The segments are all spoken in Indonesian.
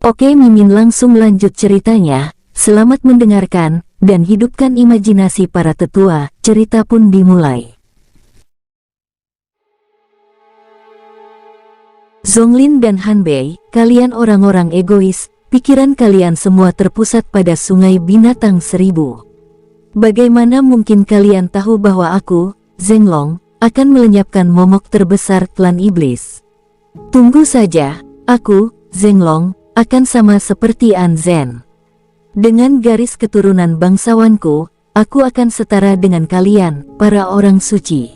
Oke, Mimin langsung lanjut ceritanya. Selamat mendengarkan, dan hidupkan imajinasi para tetua. Cerita pun dimulai. Zonglin dan Hanbei, kalian orang-orang egois. Pikiran kalian semua terpusat pada sungai binatang 1000. Bagaimana mungkin kalian tahu bahwa aku, Zenglong, akan melenyapkan momok terbesar klan iblis? Tunggu saja, aku, Zenglong, akan sama seperti Anzen. Dengan garis keturunan bangsawanku, aku akan setara dengan kalian, para orang suci.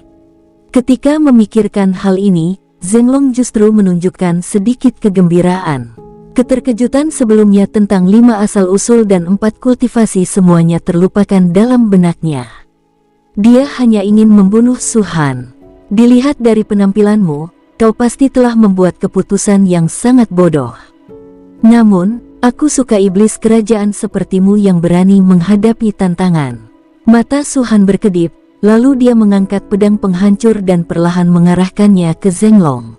Ketika memikirkan hal ini, Zenglong justru menunjukkan sedikit kegembiraan. Keterkejutan sebelumnya tentang 5 asal-usul dan 4 kultivasi semuanya terlupakan dalam benaknya. Dia hanya ingin membunuh Su Han. Dilihat dari penampilanmu, kau pasti telah membuat keputusan yang sangat bodoh. Namun, aku suka iblis kerajaan sepertimu yang berani menghadapi tantangan. Mata Su Han berkedip, lalu dia mengangkat pedang penghancur dan perlahan mengarahkannya ke Zenglong.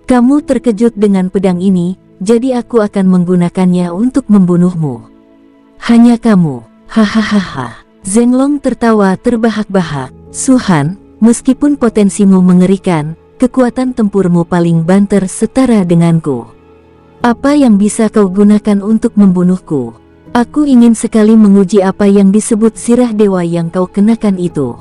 Kamu terkejut dengan pedang ini, jadi aku akan menggunakannya untuk membunuhmu. Hanya kamu, hahaha. Zenglong tertawa terbahak-bahak. Su Han, meskipun potensimu mengerikan, kekuatan tempurmu paling banter setara denganku. Apa yang bisa kau gunakan untuk membunuhku? Aku ingin sekali menguji apa yang disebut zirah dewa yang kau kenakan itu.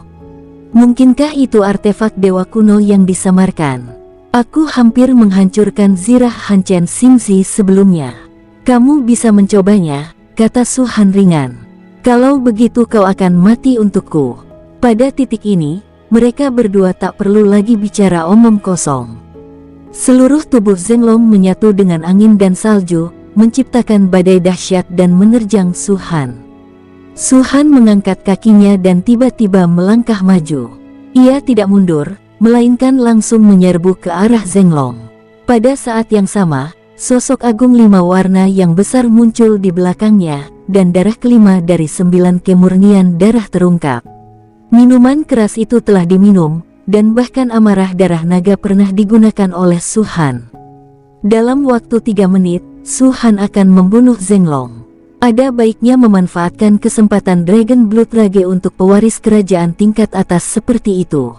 Mungkinkah itu artefak dewa kuno yang disamarkan? Aku hampir menghancurkan zirah Hanchen Xingzi sebelumnya. Kamu bisa mencobanya, kata Su Han ringan. Kalau begitu kau akan mati untukku. Pada titik ini, mereka berdua tak perlu lagi bicara omong kosong. Seluruh tubuh Zenglong menyatu dengan angin dan salju, menciptakan badai dahsyat dan menerjang Su Han. Su Han mengangkat kakinya dan tiba-tiba melangkah maju. Ia tidak mundur, melainkan langsung menyerbu ke arah Zenglong. Pada saat yang sama, sosok agung 5 warna yang besar muncul di belakangnya, dan darah kelima dari 9 kemurnian darah terungkap. Minuman keras itu telah diminum, dan bahkan amarah darah naga pernah digunakan oleh Su Han. Dalam waktu 3 menit, Su Han akan membunuh Zenglong. Ada baiknya memanfaatkan kesempatan Dragon Blood Rage untuk pewaris kerajaan tingkat atas seperti itu.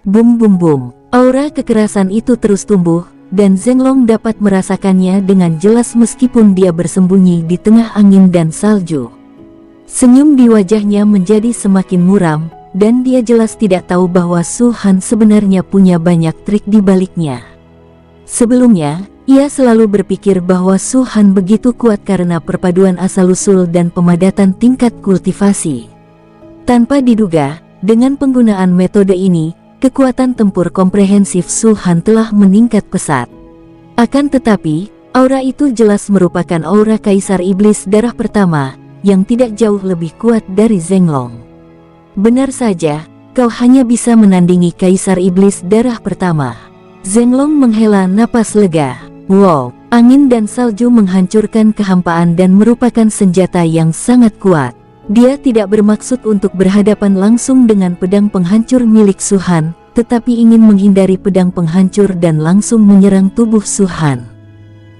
Bum bum bum, aura kekerasan itu terus tumbuh, dan Zenglong dapat merasakannya dengan jelas meskipun dia bersembunyi di tengah angin dan salju. Senyum di wajahnya menjadi semakin muram, dan dia jelas tidak tahu bahwa Su Han sebenarnya punya banyak trik di baliknya. Sebelumnya, ia selalu berpikir bahwa Su Han begitu kuat karena perpaduan asal-usul dan pemadatan tingkat kultivasi. Tanpa diduga, dengan penggunaan metode ini, kekuatan tempur komprehensif Su Han telah meningkat pesat. Akan tetapi, aura itu jelas merupakan aura Kaisar Iblis Darah Pertama, yang tidak jauh lebih kuat dari Zenglong. Benar saja, kau hanya bisa menandingi Kaisar Iblis Darah Pertama. Zenglong menghela napas lega. Wow, angin dan salju menghancurkan kehampaan dan merupakan senjata yang sangat kuat. Dia tidak bermaksud untuk berhadapan langsung dengan pedang penghancur milik Su Han, tetapi ingin menghindari pedang penghancur dan langsung menyerang tubuh Su Han.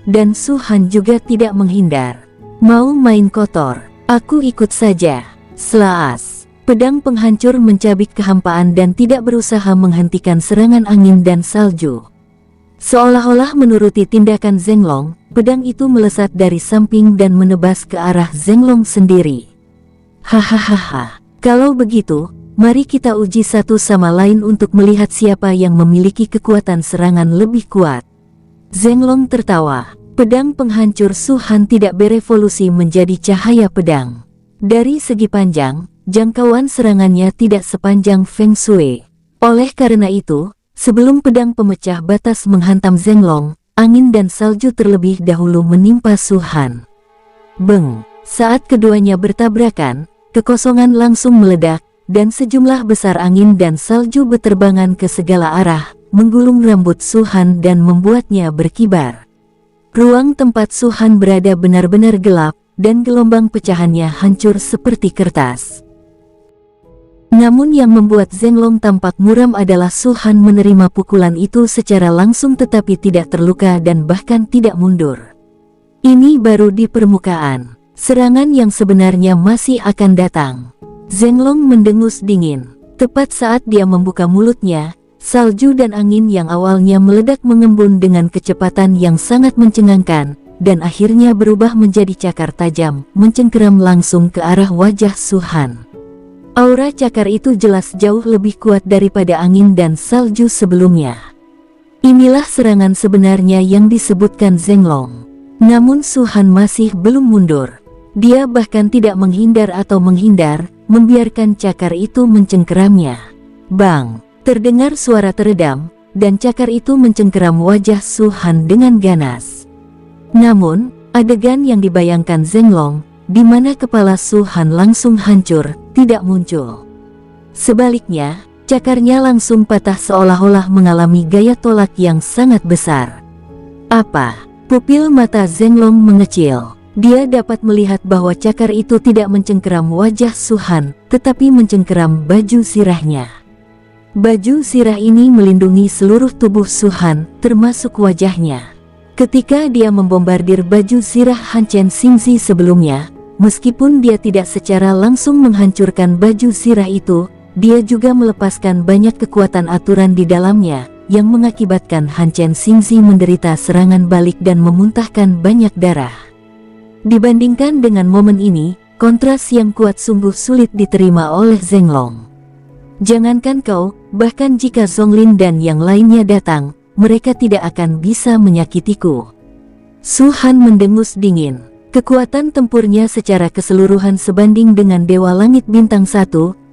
Dan Su Han juga tidak menghindar. Mau main kotor? Aku ikut saja. Slaas. Pedang penghancur mencabik kehampaan dan tidak berusaha menghentikan serangan angin dan salju. Seolah-olah menuruti tindakan Zenglong, pedang itu melesat dari samping dan menebas ke arah Zenglong sendiri. Hahaha, kalau begitu, mari kita uji satu sama lain untuk melihat siapa yang memiliki kekuatan serangan lebih kuat. Zenglong tertawa. Pedang penghancur Su Han tidak berevolusi menjadi cahaya pedang. Dari segi panjang, jangkauan serangannya tidak sepanjang Feng Shui. Oleh karena itu, sebelum pedang pemecah batas menghantam Zenglong, angin dan salju terlebih dahulu menimpa Su Han. Beng! Saat keduanya bertabrakan, kekosongan langsung meledak, dan sejumlah besar angin dan salju beterbangan ke segala arah, menggulung rambut Su Han dan membuatnya berkibar. Ruang tempat Su Han berada benar-benar gelap, dan gelombang pecahannya hancur seperti kertas. Namun yang membuat Zenglong tampak muram adalah Su Han menerima pukulan itu secara langsung tetapi tidak terluka dan bahkan tidak mundur. Ini baru di permukaan. Serangan yang sebenarnya masih akan datang. Zhenglong mendengus dingin. Tepat saat dia membuka mulutnya, salju dan angin yang awalnya meledak mengembun dengan kecepatan yang sangat mencengangkan, dan akhirnya berubah menjadi cakar tajam, mencengkeram langsung ke arah wajah Su Han. Aura cakar itu jelas jauh lebih kuat daripada angin dan salju sebelumnya. Inilah serangan sebenarnya yang disebutkan Zhenglong. Namun Su Han masih belum mundur. Dia bahkan tidak menghindar atau menghindar, membiarkan cakar itu mencengkeramnya. Bang! Terdengar suara teredam, dan cakar itu mencengkeram wajah Su Han dengan ganas. Namun, adegan yang dibayangkan Zhenglong, di mana kepala Su Han langsung hancur, tidak muncul. Sebaliknya, cakarnya langsung patah seolah-olah mengalami gaya tolak yang sangat besar. Apa? Pupil mata Zhenglong mengecil. Dia dapat melihat bahwa cakar itu tidak mencengkeram wajah Su Han, tetapi mencengkeram baju sirahnya. Baju sirah ini melindungi seluruh tubuh Su Han, termasuk wajahnya. Ketika dia membombardir baju sirah Han Chen Xingzi sebelumnya, meskipun dia tidak secara langsung menghancurkan baju sirah itu, dia juga melepaskan banyak kekuatan aturan di dalamnya, yang mengakibatkan Han Chen Xingzi menderita serangan balik dan memuntahkan banyak darah. Dibandingkan dengan momen ini, kontras yang kuat sungguh sulit diterima oleh Zhenglong. Jangankan kau, bahkan jika Zonglin dan yang lainnya datang, mereka tidak akan bisa menyakitiku. Su Han mendengus dingin. Kekuatan tempurnya secara keseluruhan sebanding dengan Dewa Langit Bintang 1,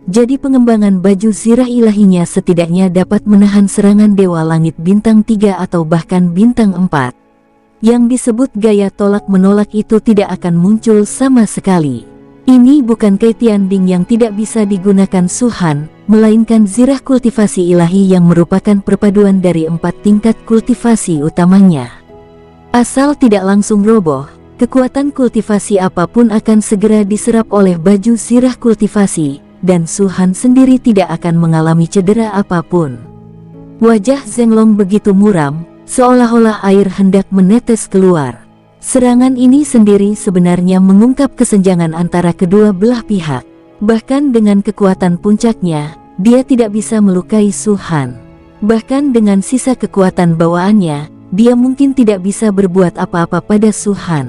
jadi pengembangan baju sirah ilahinya setidaknya dapat menahan serangan Dewa Langit Bintang 3 atau bahkan Bintang 4. Yang disebut gaya tolak-menolak itu tidak akan muncul sama sekali. Ini bukan Kei Tianding yang tidak bisa digunakan Su Han, melainkan zirah kultivasi ilahi yang merupakan perpaduan dari 4 tingkat kultivasi utamanya. Asal tidak langsung roboh, kekuatan kultivasi apapun akan segera diserap oleh baju zirah kultivasi, dan Su Han sendiri tidak akan mengalami cedera apapun. Wajah Zhenglong begitu muram, seolah-olah air hendak menetes keluar. Serangan ini sendiri sebenarnya mengungkap kesenjangan antara kedua belah pihak. Bahkan dengan kekuatan puncaknya, dia tidak bisa melukai Su Han. Bahkan dengan sisa kekuatan bawaannya, dia mungkin tidak bisa berbuat apa-apa pada Su Han.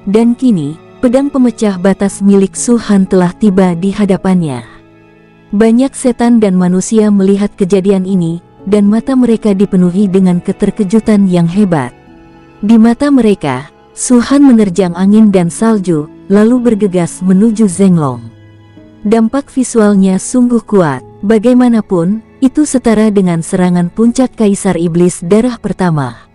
Dan kini, pedang pemecah batas milik Su Han telah tiba di hadapannya. Banyak setan dan manusia melihat kejadian ini, dan mata mereka dipenuhi dengan keterkejutan yang hebat. Di mata mereka, Su Han menerjang angin dan salju, lalu bergegas menuju Zhenglong. Dampak visualnya sungguh kuat, bagaimanapun, itu setara dengan serangan puncak Kaisar Iblis Darah pertama.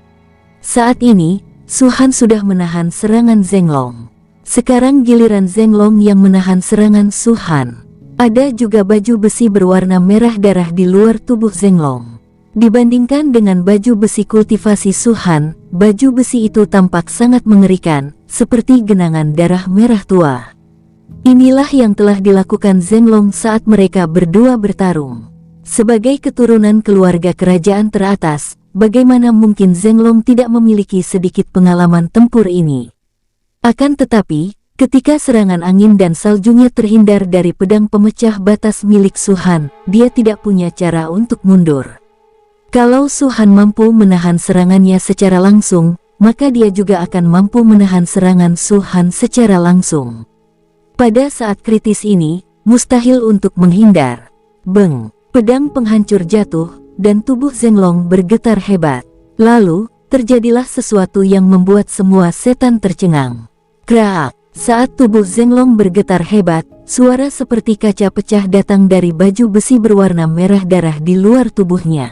Saat ini, Su Han sudah menahan serangan Zhenglong. Sekarang giliran Zhenglong yang menahan serangan Su Han. Ada juga baju besi berwarna merah darah di luar tubuh Zhenglong. Dibandingkan dengan baju besi kultivasi Su Han, baju besi itu tampak sangat mengerikan, seperti genangan darah merah tua. Inilah yang telah dilakukan Zhenglong saat mereka berdua bertarung. Sebagai keturunan keluarga kerajaan teratas, bagaimana mungkin Zhenglong tidak memiliki sedikit pengalaman tempur ini? Akan tetapi, ketika serangan angin dan saljunya terhindar dari pedang pemecah batas milik Su Han, dia tidak punya cara untuk mundur. Kalau Su Han mampu menahan serangannya secara langsung, maka dia juga akan mampu menahan serangan Su Han secara langsung. Pada saat kritis ini, mustahil untuk menghindar. Beng! Pedang penghancur jatuh, dan tubuh Zhenglong bergetar hebat. Lalu, terjadilah sesuatu yang membuat semua setan tercengang. Kraak! Saat tubuh Zhenglong bergetar hebat, suara seperti kaca pecah datang dari baju besi berwarna merah darah di luar tubuhnya.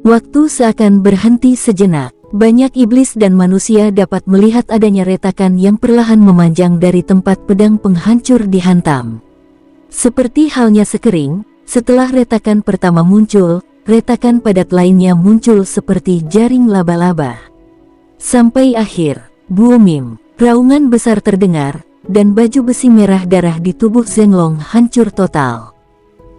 Waktu seakan berhenti sejenak. Banyak iblis dan manusia dapat melihat adanya retakan yang perlahan memanjang dari tempat pedang penghancur dihantam. Seperti halnya sekering, setelah retakan pertama muncul, retakan padat lainnya muncul seperti jaring laba-laba. Sampai akhir, booming, raungan besar terdengar, dan baju besi merah darah di tubuh Zhenglong hancur total.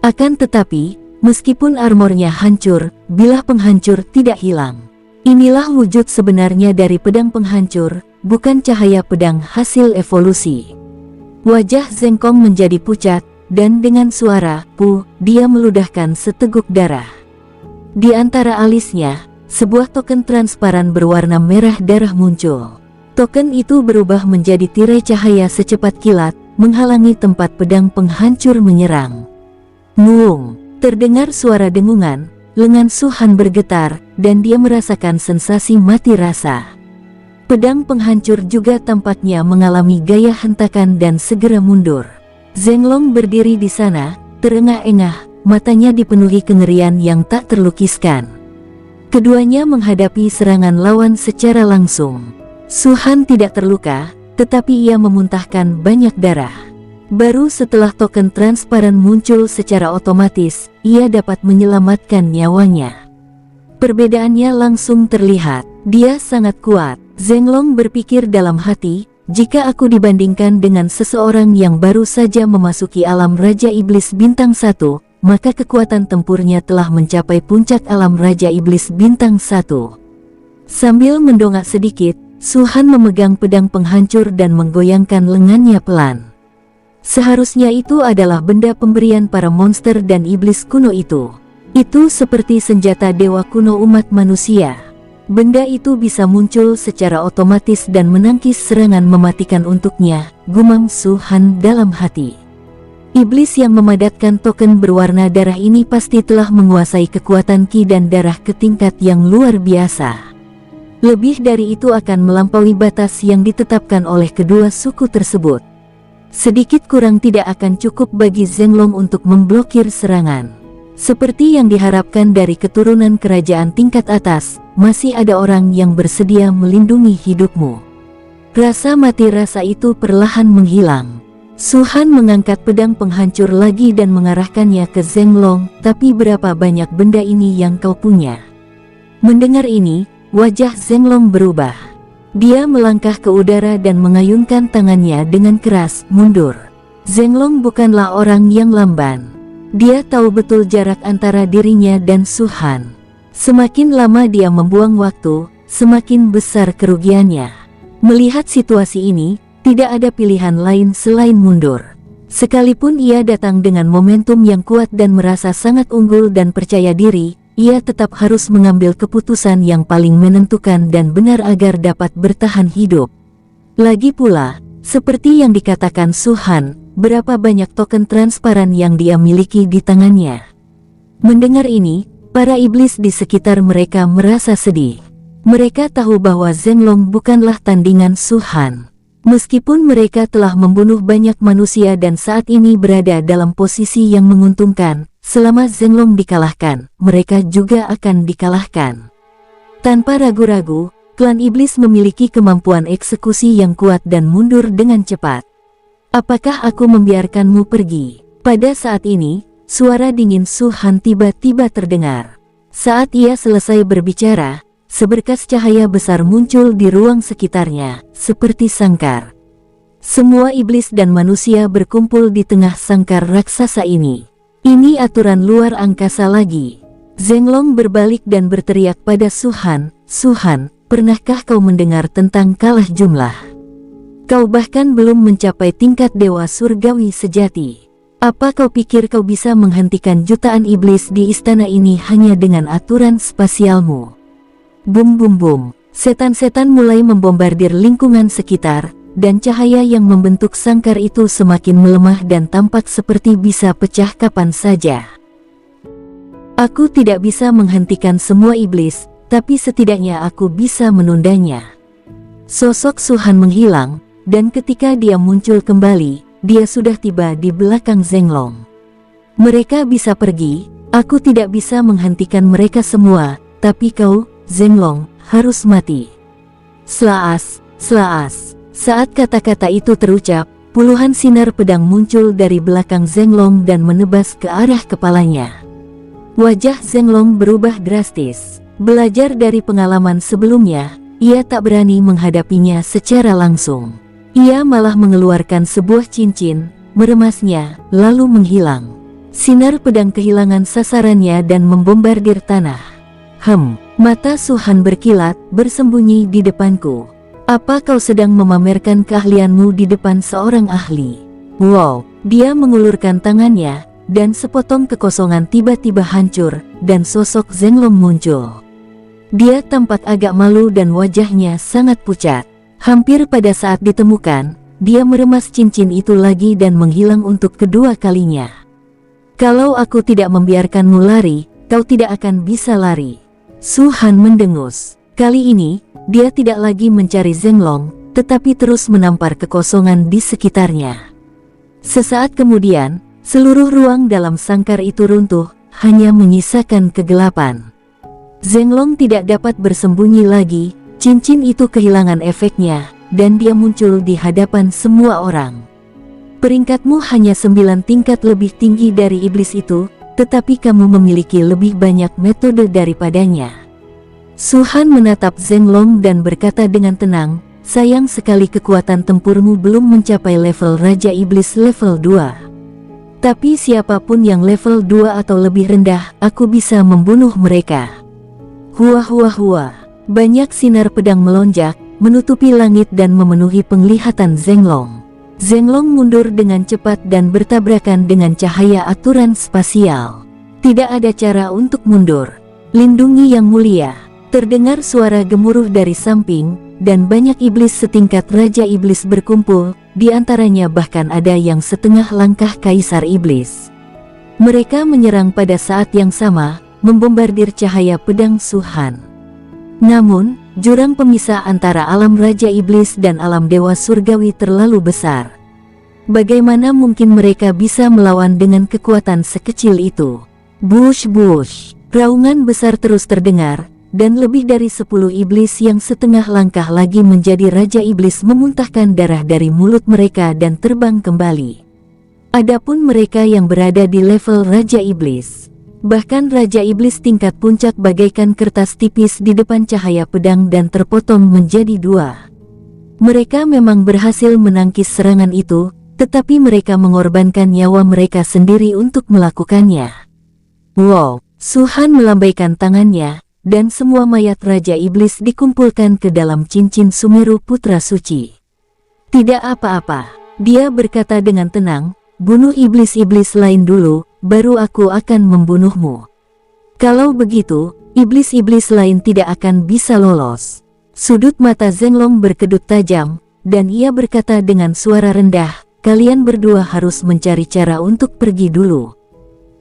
Akan tetapi, meskipun armornya hancur, bilah penghancur tidak hilang. Inilah wujud sebenarnya dari pedang penghancur, bukan cahaya pedang hasil evolusi. Wajah Zeng Kong menjadi pucat, dan dengan suara "pu", dia meludahkan seteguk darah. Di antara alisnya, sebuah token transparan berwarna merah darah muncul. Token itu berubah menjadi tirai cahaya secepat kilat, menghalangi tempat pedang penghancur menyerang. Nguung, terdengar suara dengungan, lengan Su Han bergetar, dan dia merasakan sensasi mati rasa. Pedang penghancur juga tampaknya mengalami gaya hentakan dan segera mundur. Zhenglong berdiri di sana, terengah-engah, matanya dipenuhi kengerian yang tak terlukiskan. Keduanya menghadapi serangan lawan secara langsung. Su Han tidak terluka, tetapi ia memuntahkan banyak darah. Baru setelah token transparan muncul secara otomatis, ia dapat menyelamatkan nyawanya. Perbedaannya langsung terlihat, dia sangat kuat. Zhenglong berpikir dalam hati, jika aku dibandingkan dengan seseorang yang baru saja memasuki alam Raja Iblis Bintang 1, maka kekuatan tempurnya telah mencapai puncak alam Raja Iblis Bintang 1. Sambil mendongak sedikit, Su Han memegang pedang penghancur dan menggoyangkan lengannya pelan. Seharusnya itu adalah benda pemberian para monster dan iblis kuno itu. Itu seperti senjata dewa kuno umat manusia. Benda itu bisa muncul secara otomatis dan menangkis serangan mematikan untuknya, gumam Su Han dalam hati. Iblis yang memadatkan token berwarna darah ini pasti telah menguasai kekuatan ki dan darah ke tingkat yang luar biasa. Lebih dari itu akan melampaui batas yang ditetapkan oleh kedua suku tersebut. Sedikit kurang tidak akan cukup bagi Zhenglong untuk memblokir serangan. Seperti yang diharapkan dari keturunan kerajaan tingkat atas, masih ada orang yang bersedia melindungi hidupmu. Rasa mati rasa itu perlahan menghilang. Su Han mengangkat pedang penghancur lagi dan mengarahkannya ke Zhenglong, tapi berapa banyak benda ini yang kau punya? Mendengar ini, wajah Zhenglong berubah. Dia melangkah ke udara dan mengayunkan tangannya dengan keras, mundur. Zhenglong bukanlah orang yang lamban. Dia tahu betul jarak antara dirinya dan Su Han. Semakin lama dia membuang waktu, semakin besar kerugiannya. Melihat situasi ini, tidak ada pilihan lain selain mundur. Sekalipun ia datang dengan momentum yang kuat dan merasa sangat unggul dan percaya diri, ia tetap harus mengambil keputusan yang paling menentukan dan benar agar dapat bertahan hidup. Lagi pula, seperti yang dikatakan Su Han, berapa banyak token transparan yang dia miliki di tangannya. Mendengar ini, para iblis di sekitar mereka merasa sedih. Mereka tahu bahwa Zhenglong bukanlah tandingan Su Han. Meskipun mereka telah membunuh banyak manusia dan saat ini berada dalam posisi yang menguntungkan, selama Zhenglong dikalahkan, mereka juga akan dikalahkan. Tanpa ragu-ragu, klan iblis memiliki kemampuan eksekusi yang kuat dan mundur dengan cepat. Apakah aku membiarkanmu pergi? Pada saat ini, suara dingin Su Han tiba-tiba terdengar. Saat ia selesai berbicara, seberkas cahaya besar muncul di ruang sekitarnya, seperti sangkar. Semua iblis dan manusia berkumpul di tengah sangkar raksasa ini. Ini aturan luar angkasa lagi. Zhenglong berbalik dan berteriak pada Su Han, "Su Han, pernahkah kau mendengar tentang kalah jumlah? Kau bahkan belum mencapai tingkat dewa surgawi sejati. Apa kau pikir kau bisa menghentikan jutaan iblis di istana ini hanya dengan aturan spasialmu?" Bum bum bum, setan-setan mulai membombardir lingkungan sekitar, dan cahaya yang membentuk sangkar itu semakin melemah dan tampak seperti bisa pecah kapan saja. Aku tidak bisa menghentikan semua iblis, tapi setidaknya aku bisa menundanya. Sosok Su Han menghilang, dan ketika dia muncul kembali, dia sudah tiba di belakang Zhenglong. Mereka bisa pergi, aku tidak bisa menghentikan mereka semua, tapi kau, Zhenglong, harus mati. Slaas, slaas. Saat kata-kata itu terucap, puluhan sinar pedang muncul dari belakang Zhenglong dan menebas ke arah kepalanya. Wajah Zhenglong berubah drastis. Belajar dari pengalaman sebelumnya, ia tak berani menghadapinya secara langsung. Ia malah mengeluarkan sebuah cincin, meremasnya, lalu menghilang. Sinar pedang kehilangan sasarannya dan membombardir tanah. Mata Su Han berkilat, bersembunyi di depanku. Apa kau sedang memamerkan keahlianmu di depan seorang ahli? Wow, dia mengulurkan tangannya, dan sepotong kekosongan tiba-tiba hancur, dan sosok Zhenglong muncul. Dia tampak agak malu dan wajahnya sangat pucat. Hampir pada saat ditemukan, dia meremas cincin itu lagi dan menghilang untuk kedua kalinya. Kalau aku tidak membiarkanmu lari, kau tidak akan bisa lari. Su Han mendengus. Kali ini, dia tidak lagi mencari Zhenglong, tetapi terus menampar kekosongan di sekitarnya. Sesaat kemudian, seluruh ruang dalam sangkar itu runtuh, hanya menyisakan kegelapan. Zhenglong tidak dapat bersembunyi lagi, cincin itu kehilangan efeknya, dan dia muncul di hadapan semua orang. Peringkatmu hanya 9 tingkat lebih tinggi dari iblis itu, tetapi kamu memiliki lebih banyak metode daripadanya. Su Han menatap Zhenglong dan berkata dengan tenang, sayang sekali kekuatan tempurmu belum mencapai level Raja Iblis level 2. Tapi siapapun yang level 2 atau lebih rendah, aku bisa membunuh mereka. Hua hua hua. Banyak sinar pedang melonjak, menutupi langit dan memenuhi penglihatan Zhenglong. Zhenglong mundur dengan cepat dan bertabrakan dengan cahaya aturan spasial. Tidak ada cara untuk mundur. Lindungi yang mulia. Terdengar suara gemuruh dari samping, dan banyak iblis setingkat Raja Iblis berkumpul, di antaranya bahkan ada yang setengah langkah Kaisar Iblis. Mereka menyerang pada saat yang sama, membombardir cahaya pedang Su Han. Namun, jurang pemisah antara alam Raja Iblis dan alam Dewa Surgawi terlalu besar. Bagaimana mungkin mereka bisa melawan dengan kekuatan sekecil itu? Bush, raungan besar terus terdengar, dan lebih dari 10 iblis yang setengah langkah lagi menjadi Raja Iblis memuntahkan darah dari mulut mereka dan terbang kembali. Adapun mereka yang berada di level Raja Iblis, bahkan Raja Iblis tingkat puncak bagaikan kertas tipis di depan cahaya pedang dan terpotong menjadi 2. Mereka memang berhasil menangkis serangan itu, tetapi mereka mengorbankan nyawa mereka sendiri untuk melakukannya. Wow, Su Han melambaikan tangannya, dan semua mayat Raja Iblis dikumpulkan ke dalam cincin Sumeru Putra Suci. Tidak apa-apa, dia berkata dengan tenang, bunuh iblis-iblis lain dulu, baru aku akan membunuhmu. Kalau begitu, iblis-iblis lain tidak akan bisa lolos. Sudut mata Zhenglong berkedut tajam, dan ia berkata dengan suara rendah, kalian berdua harus mencari cara untuk pergi dulu.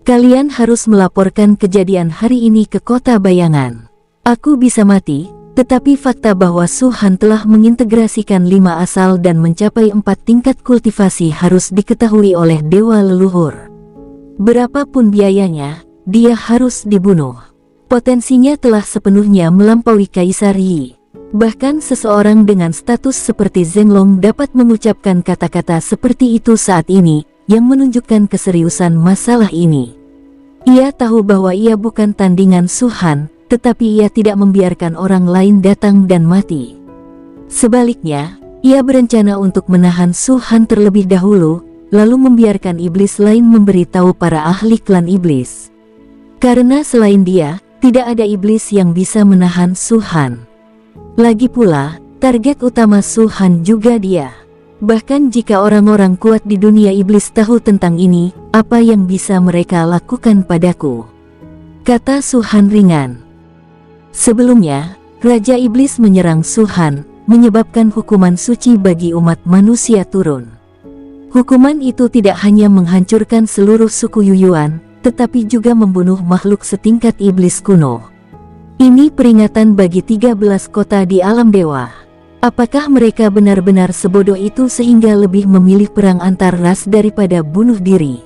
Kalian harus melaporkan kejadian hari ini ke kota bayangan. Aku bisa mati, tetapi fakta bahwa Su Han telah mengintegrasikan 5 asal dan mencapai 4 tingkat kultivasi harus diketahui oleh dewa leluhur. Berapapun biayanya, dia harus dibunuh. Potensinya telah sepenuhnya melampaui Kaisar Yi. Bahkan seseorang dengan status seperti Zhenglong dapat mengucapkan kata-kata seperti itu saat ini, yang menunjukkan keseriusan masalah ini. Ia tahu bahwa ia bukan tandingan Su Han, tetapi ia tidak membiarkan orang lain datang dan mati. Sebaliknya, ia berencana untuk menahan Su Han terlebih dahulu, lalu membiarkan iblis lain memberitahu para ahli klan iblis. Karena selain dia, tidak ada iblis yang bisa menahan Su Han. Lagi pula, target utama Su Han juga dia. Bahkan jika orang-orang kuat di dunia iblis tahu tentang ini, apa yang bisa mereka lakukan padaku? Kata Su Han ringan. Sebelumnya, Raja Iblis menyerang Su Han, menyebabkan hukuman suci bagi umat manusia turun. Hukuman itu tidak hanya menghancurkan seluruh suku Yuyuan, tetapi juga membunuh makhluk setingkat iblis kuno. Ini peringatan bagi 13 kota di alam dewa. Apakah mereka benar-benar sebodoh itu sehingga lebih memilih perang antar ras daripada bunuh diri?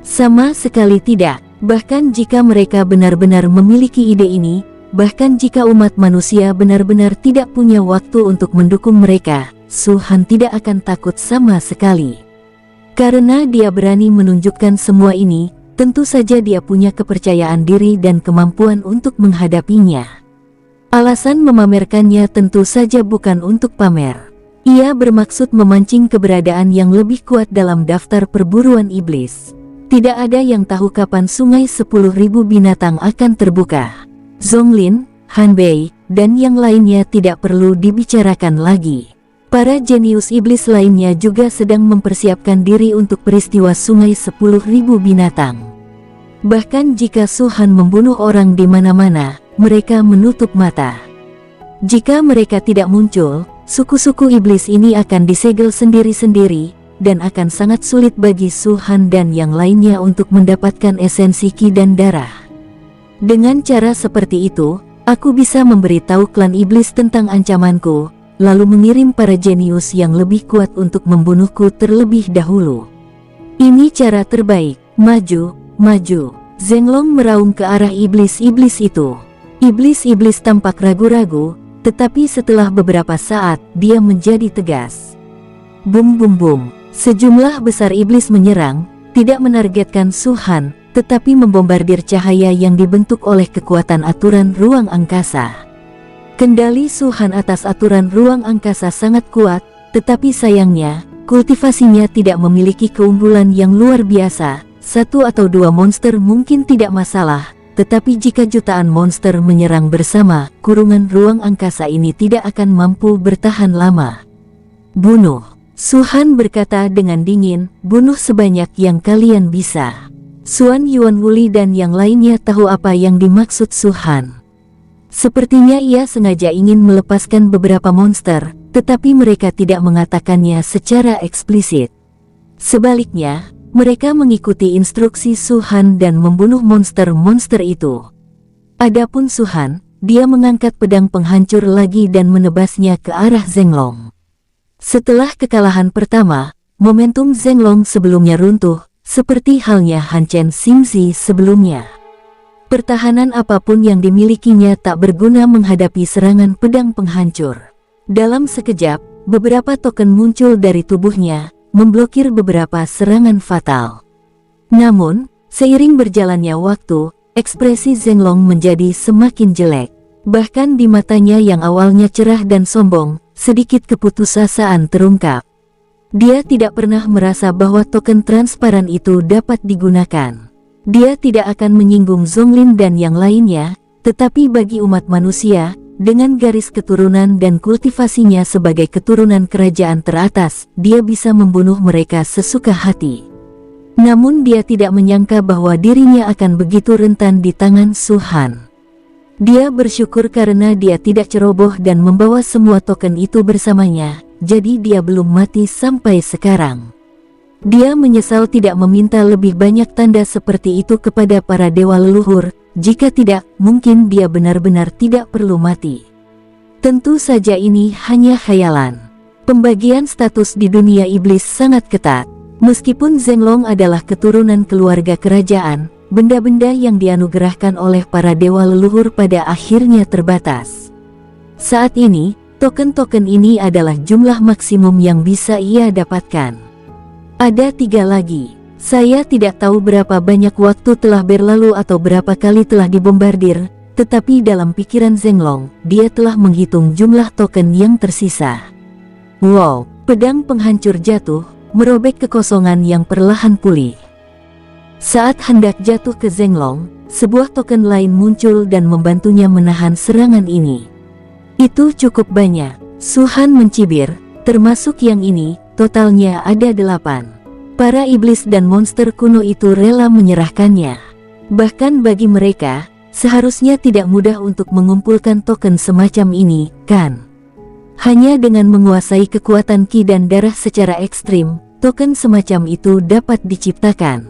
Sama sekali tidak. Bahkan jika mereka benar-benar memiliki ide ini, bahkan jika umat manusia benar-benar tidak punya waktu untuk mendukung mereka, Su Han tidak akan takut sama sekali. Karena dia berani menunjukkan semua ini, tentu saja dia punya kepercayaan diri dan kemampuan untuk menghadapinya. Alasan memamerkannya tentu saja bukan untuk pamer. Ia bermaksud memancing keberadaan yang lebih kuat dalam daftar perburuan iblis. Tidak ada yang tahu kapan sungai 10.000 binatang akan terbuka. Zonglin, Hanbei, dan yang lainnya tidak perlu dibicarakan lagi. Para jenius iblis lainnya juga sedang mempersiapkan diri untuk peristiwa sungai 10.000 binatang. Bahkan jika Su Han membunuh orang di mana-mana, mereka menutup mata. Jika mereka tidak muncul, suku-suku iblis ini akan disegel sendiri-sendiri, dan akan sangat sulit bagi Su Han dan yang lainnya untuk mendapatkan esensi ki dan darah. Dengan cara seperti itu, aku bisa memberitahu klan iblis tentang ancamanku, lalu mengirim para jenius yang lebih kuat untuk membunuhku terlebih dahulu. Ini cara terbaik. Maju, maju. Zhenglong meraung ke arah iblis-iblis itu. Iblis-iblis tampak ragu-ragu, tetapi setelah beberapa saat, dia menjadi tegas. Bum bum bum. Sejumlah besar iblis menyerang, tidak menargetkan Su Han, tetapi membombardir cahaya yang dibentuk oleh kekuatan aturan ruang angkasa. Kendali Su Han atas aturan ruang angkasa sangat kuat, tetapi sayangnya, kultivasinya tidak memiliki keunggulan yang luar biasa. Satu atau dua monster mungkin tidak masalah, tetapi jika jutaan monster menyerang bersama, kurungan ruang angkasa ini tidak akan mampu bertahan lama. Bunuh. Su Han berkata dengan dingin, bunuh sebanyak yang kalian bisa. Xuan Yuanwuli dan yang lainnya tahu apa yang dimaksud Su Han. Sepertinya ia sengaja ingin melepaskan beberapa monster, tetapi mereka tidak mengatakannya secara eksplisit. Sebaliknya, mereka mengikuti instruksi Su Han dan membunuh monster-monster itu. Adapun Su Han, dia mengangkat pedang penghancur lagi dan menebasnya ke arah Zhenglong. Setelah kekalahan pertama, momentum Zhenglong sebelumnya runtuh, seperti halnya Han Chen Xingzi sebelumnya. Pertahanan apapun yang dimilikinya tak berguna menghadapi serangan pedang penghancur. Dalam sekejap, beberapa token muncul dari tubuhnya, memblokir beberapa serangan fatal. Namun, seiring berjalannya waktu, ekspresi Zhenglong menjadi semakin jelek. Bahkan di matanya yang awalnya cerah dan sombong, sedikit keputusasaan terungkap. Dia tidak pernah merasa bahwa token transparan itu dapat digunakan. Dia tidak akan menyinggung Zonglin dan yang lainnya, tetapi bagi umat manusia, dengan garis keturunan dan kultivasinya sebagai keturunan kerajaan teratas, dia bisa membunuh mereka sesuka hati. Namun dia tidak menyangka bahwa dirinya akan begitu rentan di tangan Su Han. Dia bersyukur karena dia tidak ceroboh dan membawa semua token itu bersamanya, jadi dia belum mati sampai sekarang. Dia menyesal tidak meminta lebih banyak tanda seperti itu kepada para dewa leluhur, jika tidak, mungkin dia benar-benar tidak perlu mati. Tentu saja ini hanya khayalan. Pembagian status di dunia iblis sangat ketat. Meskipun Zhenglong adalah keturunan keluarga kerajaan, benda-benda yang dianugerahkan oleh para dewa leluhur pada akhirnya terbatas. Saat ini, token-token ini adalah jumlah maksimum yang bisa ia dapatkan. Ada 3 lagi. Saya tidak tahu berapa banyak waktu telah berlalu atau berapa kali telah dibombardir, tetapi dalam pikiran Zhenglong, dia telah menghitung jumlah token yang tersisa. Wow, pedang penghancur jatuh, merobek kekosongan yang perlahan pulih. Saat hendak jatuh ke Zhenglong, sebuah token lain muncul dan membantunya menahan serangan ini. Itu cukup banyak. Su Han mencibir, termasuk yang ini, totalnya ada 8. Para iblis dan monster kuno itu rela menyerahkannya. Bahkan bagi mereka, seharusnya tidak mudah untuk mengumpulkan token semacam ini, kan? Hanya dengan menguasai kekuatan ki dan darah secara ekstrim, token semacam itu dapat diciptakan.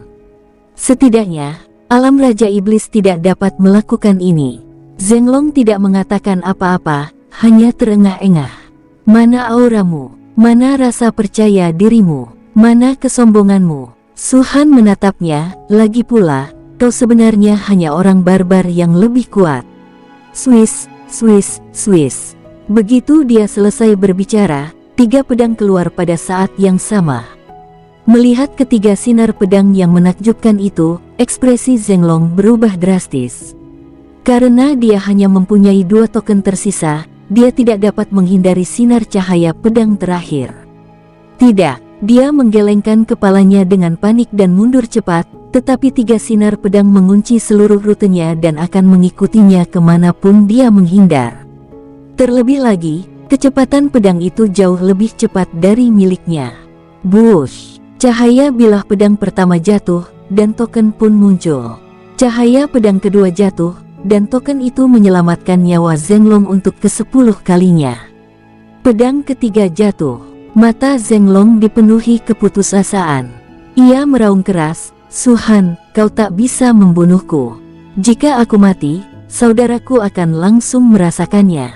Setidaknya, alam Raja Iblis tidak dapat melakukan ini. Zhenglong tidak mengatakan apa-apa, hanya terengah-engah. Mana auramu? Mana rasa percaya dirimu? Mana kesombonganmu? Su Han menatapnya, lagi pula, kau sebenarnya hanya orang barbar yang lebih kuat. Swiss, Swiss, Swiss. Begitu dia selesai berbicara, 3 pedang keluar pada saat yang sama. Melihat ketiga sinar pedang yang menakjubkan itu, ekspresi Zhenglong berubah drastis. Karena dia hanya mempunyai 2 token tersisa, dia tidak dapat menghindari sinar cahaya pedang terakhir. Tidak, dia menggelengkan kepalanya dengan panik dan mundur cepat, Tetapi 3 sinar pedang mengunci seluruh rutenya dan akan mengikutinya kemanapun dia menghindar. Terlebih lagi, kecepatan pedang itu jauh lebih cepat dari miliknya. Bush! Cahaya bilah pedang pertama jatuh, dan token pun muncul. Cahaya pedang kedua jatuh, dan token itu menyelamatkan nyawa Zhenglong untuk ke-10 kalinya. Pedang ketiga jatuh. Mata Zhenglong dipenuhi keputusasaan. Ia meraung keras, "Suhan, kau tak bisa membunuhku. Jika aku mati, saudaraku akan langsung merasakannya.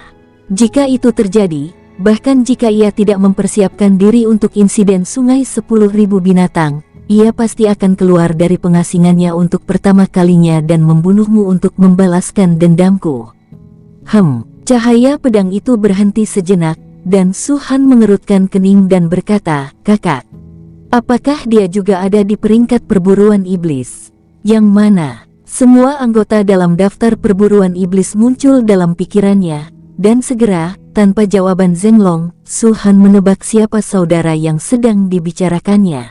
Jika itu terjadi, bahkan jika ia tidak mempersiapkan diri untuk insiden sungai 10.000 binatang, ia pasti akan keluar dari pengasingannya untuk pertama kalinya dan membunuhmu untuk membalaskan dendamku." Cahaya pedang itu berhenti sejenak, dan Suhan mengerutkan kening dan berkata, "Kakak, apakah dia juga ada di peringkat perburuan iblis?" Yang mana? Semua anggota dalam daftar perburuan iblis muncul dalam pikirannya, dan segera, tanpa jawaban Zhenglong, Suhan menebak siapa saudara yang sedang dibicarakannya.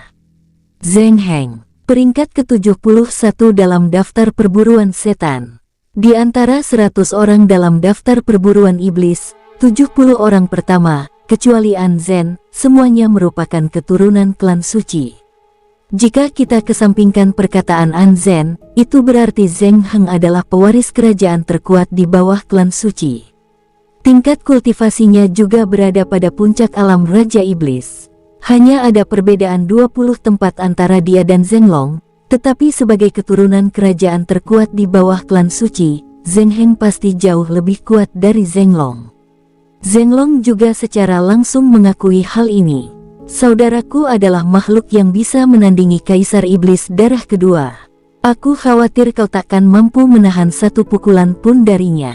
Zheng Heng, peringkat ke-71 dalam daftar perburuan setan. Di antara 100 orang dalam daftar perburuan iblis, 70 orang pertama, kecuali An Zhen, semuanya merupakan keturunan klan suci. Jika kita kesampingkan perkataan An Zhen, itu berarti Zheng Heng adalah pewaris kerajaan terkuat di bawah klan suci. Tingkat kultivasinya juga berada pada puncak alam Raja Iblis. Hanya ada perbedaan 20 tempat antara dia dan Zhenglong, tetapi sebagai keturunan kerajaan terkuat di bawah klan suci, Zheng Heng pasti jauh lebih kuat dari Zhenglong. Zhenglong juga secara langsung mengakui hal ini. "Saudaraku adalah makhluk yang bisa menandingi Kaisar Iblis darah kedua. Aku khawatir kau takkan mampu menahan satu pukulan pun darinya.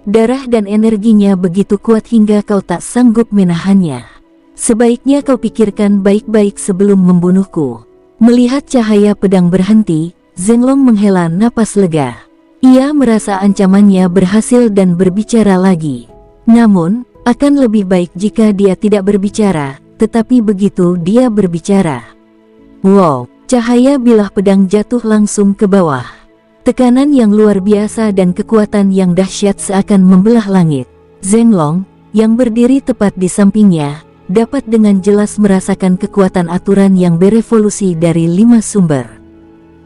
Darah dan energinya begitu kuat hingga kau tak sanggup menahannya. Sebaiknya kau pikirkan baik-baik sebelum membunuhku." Melihat cahaya pedang berhenti, Zhenglong menghela napas lega. Ia merasa ancamannya berhasil dan berbicara lagi. Namun, akan lebih baik jika dia tidak berbicara, tetapi begitu dia berbicara. Wow! Cahaya bilah pedang jatuh langsung ke bawah. Tekanan yang luar biasa dan kekuatan yang dahsyat seakan membelah langit. Zhenglong, yang berdiri tepat di sampingnya, dapat dengan jelas merasakan kekuatan aturan yang berevolusi dari 5 sumber.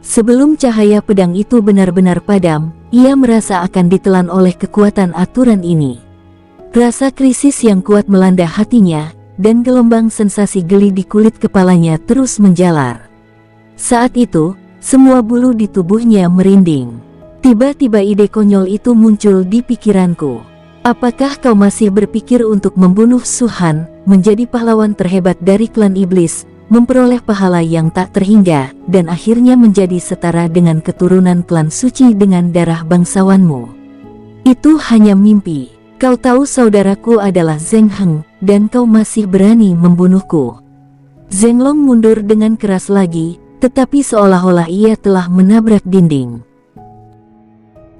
Sebelum cahaya pedang itu benar-benar padam, ia merasa akan ditelan oleh kekuatan aturan ini. Rasa krisis yang kuat melanda hatinya, dan gelombang sensasi geli di kulit kepalanya terus menjalar. Saat itu, semua bulu di tubuhnya merinding. Tiba-tiba ide konyol itu muncul di pikiranku. Apakah kau masih berpikir untuk membunuh Suhan, menjadi pahlawan terhebat dari klan iblis, memperoleh pahala yang tak terhingga, dan akhirnya menjadi setara dengan keturunan klan suci dengan darah bangsawanmu? Itu hanya mimpi. Kau tahu saudaraku adalah Zheng Heng, dan kau masih berani membunuhku. Zhenglong mundur dengan keras lagi, tetapi seolah-olah ia telah menabrak dinding.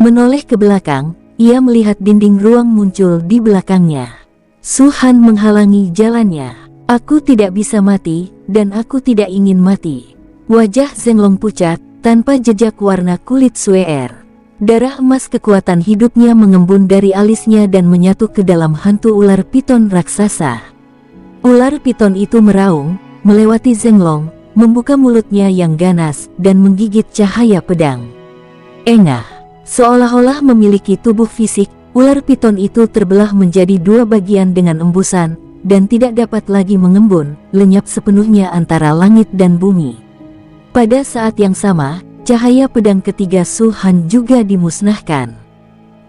Menoleh ke belakang, ia melihat dinding ruang muncul di belakangnya. Suhan menghalangi jalannya. "Aku tidak bisa mati, dan aku tidak ingin mati." Wajah Zhenglong pucat, tanpa jejak warna kulit sueer. Darah emas kekuatan hidupnya mengembun dari alisnya dan menyatu ke dalam hantu ular piton raksasa. Ular piton itu meraung, melewati Zhenglong, membuka mulutnya yang ganas, dan menggigit cahaya pedang. Engah! Seolah-olah memiliki tubuh fisik, ular piton itu terbelah menjadi 2 bagian dengan embusan, dan tidak dapat lagi mengembun, lenyap sepenuhnya antara langit dan bumi. Pada saat yang sama, cahaya pedang ketiga Suhan juga dimusnahkan.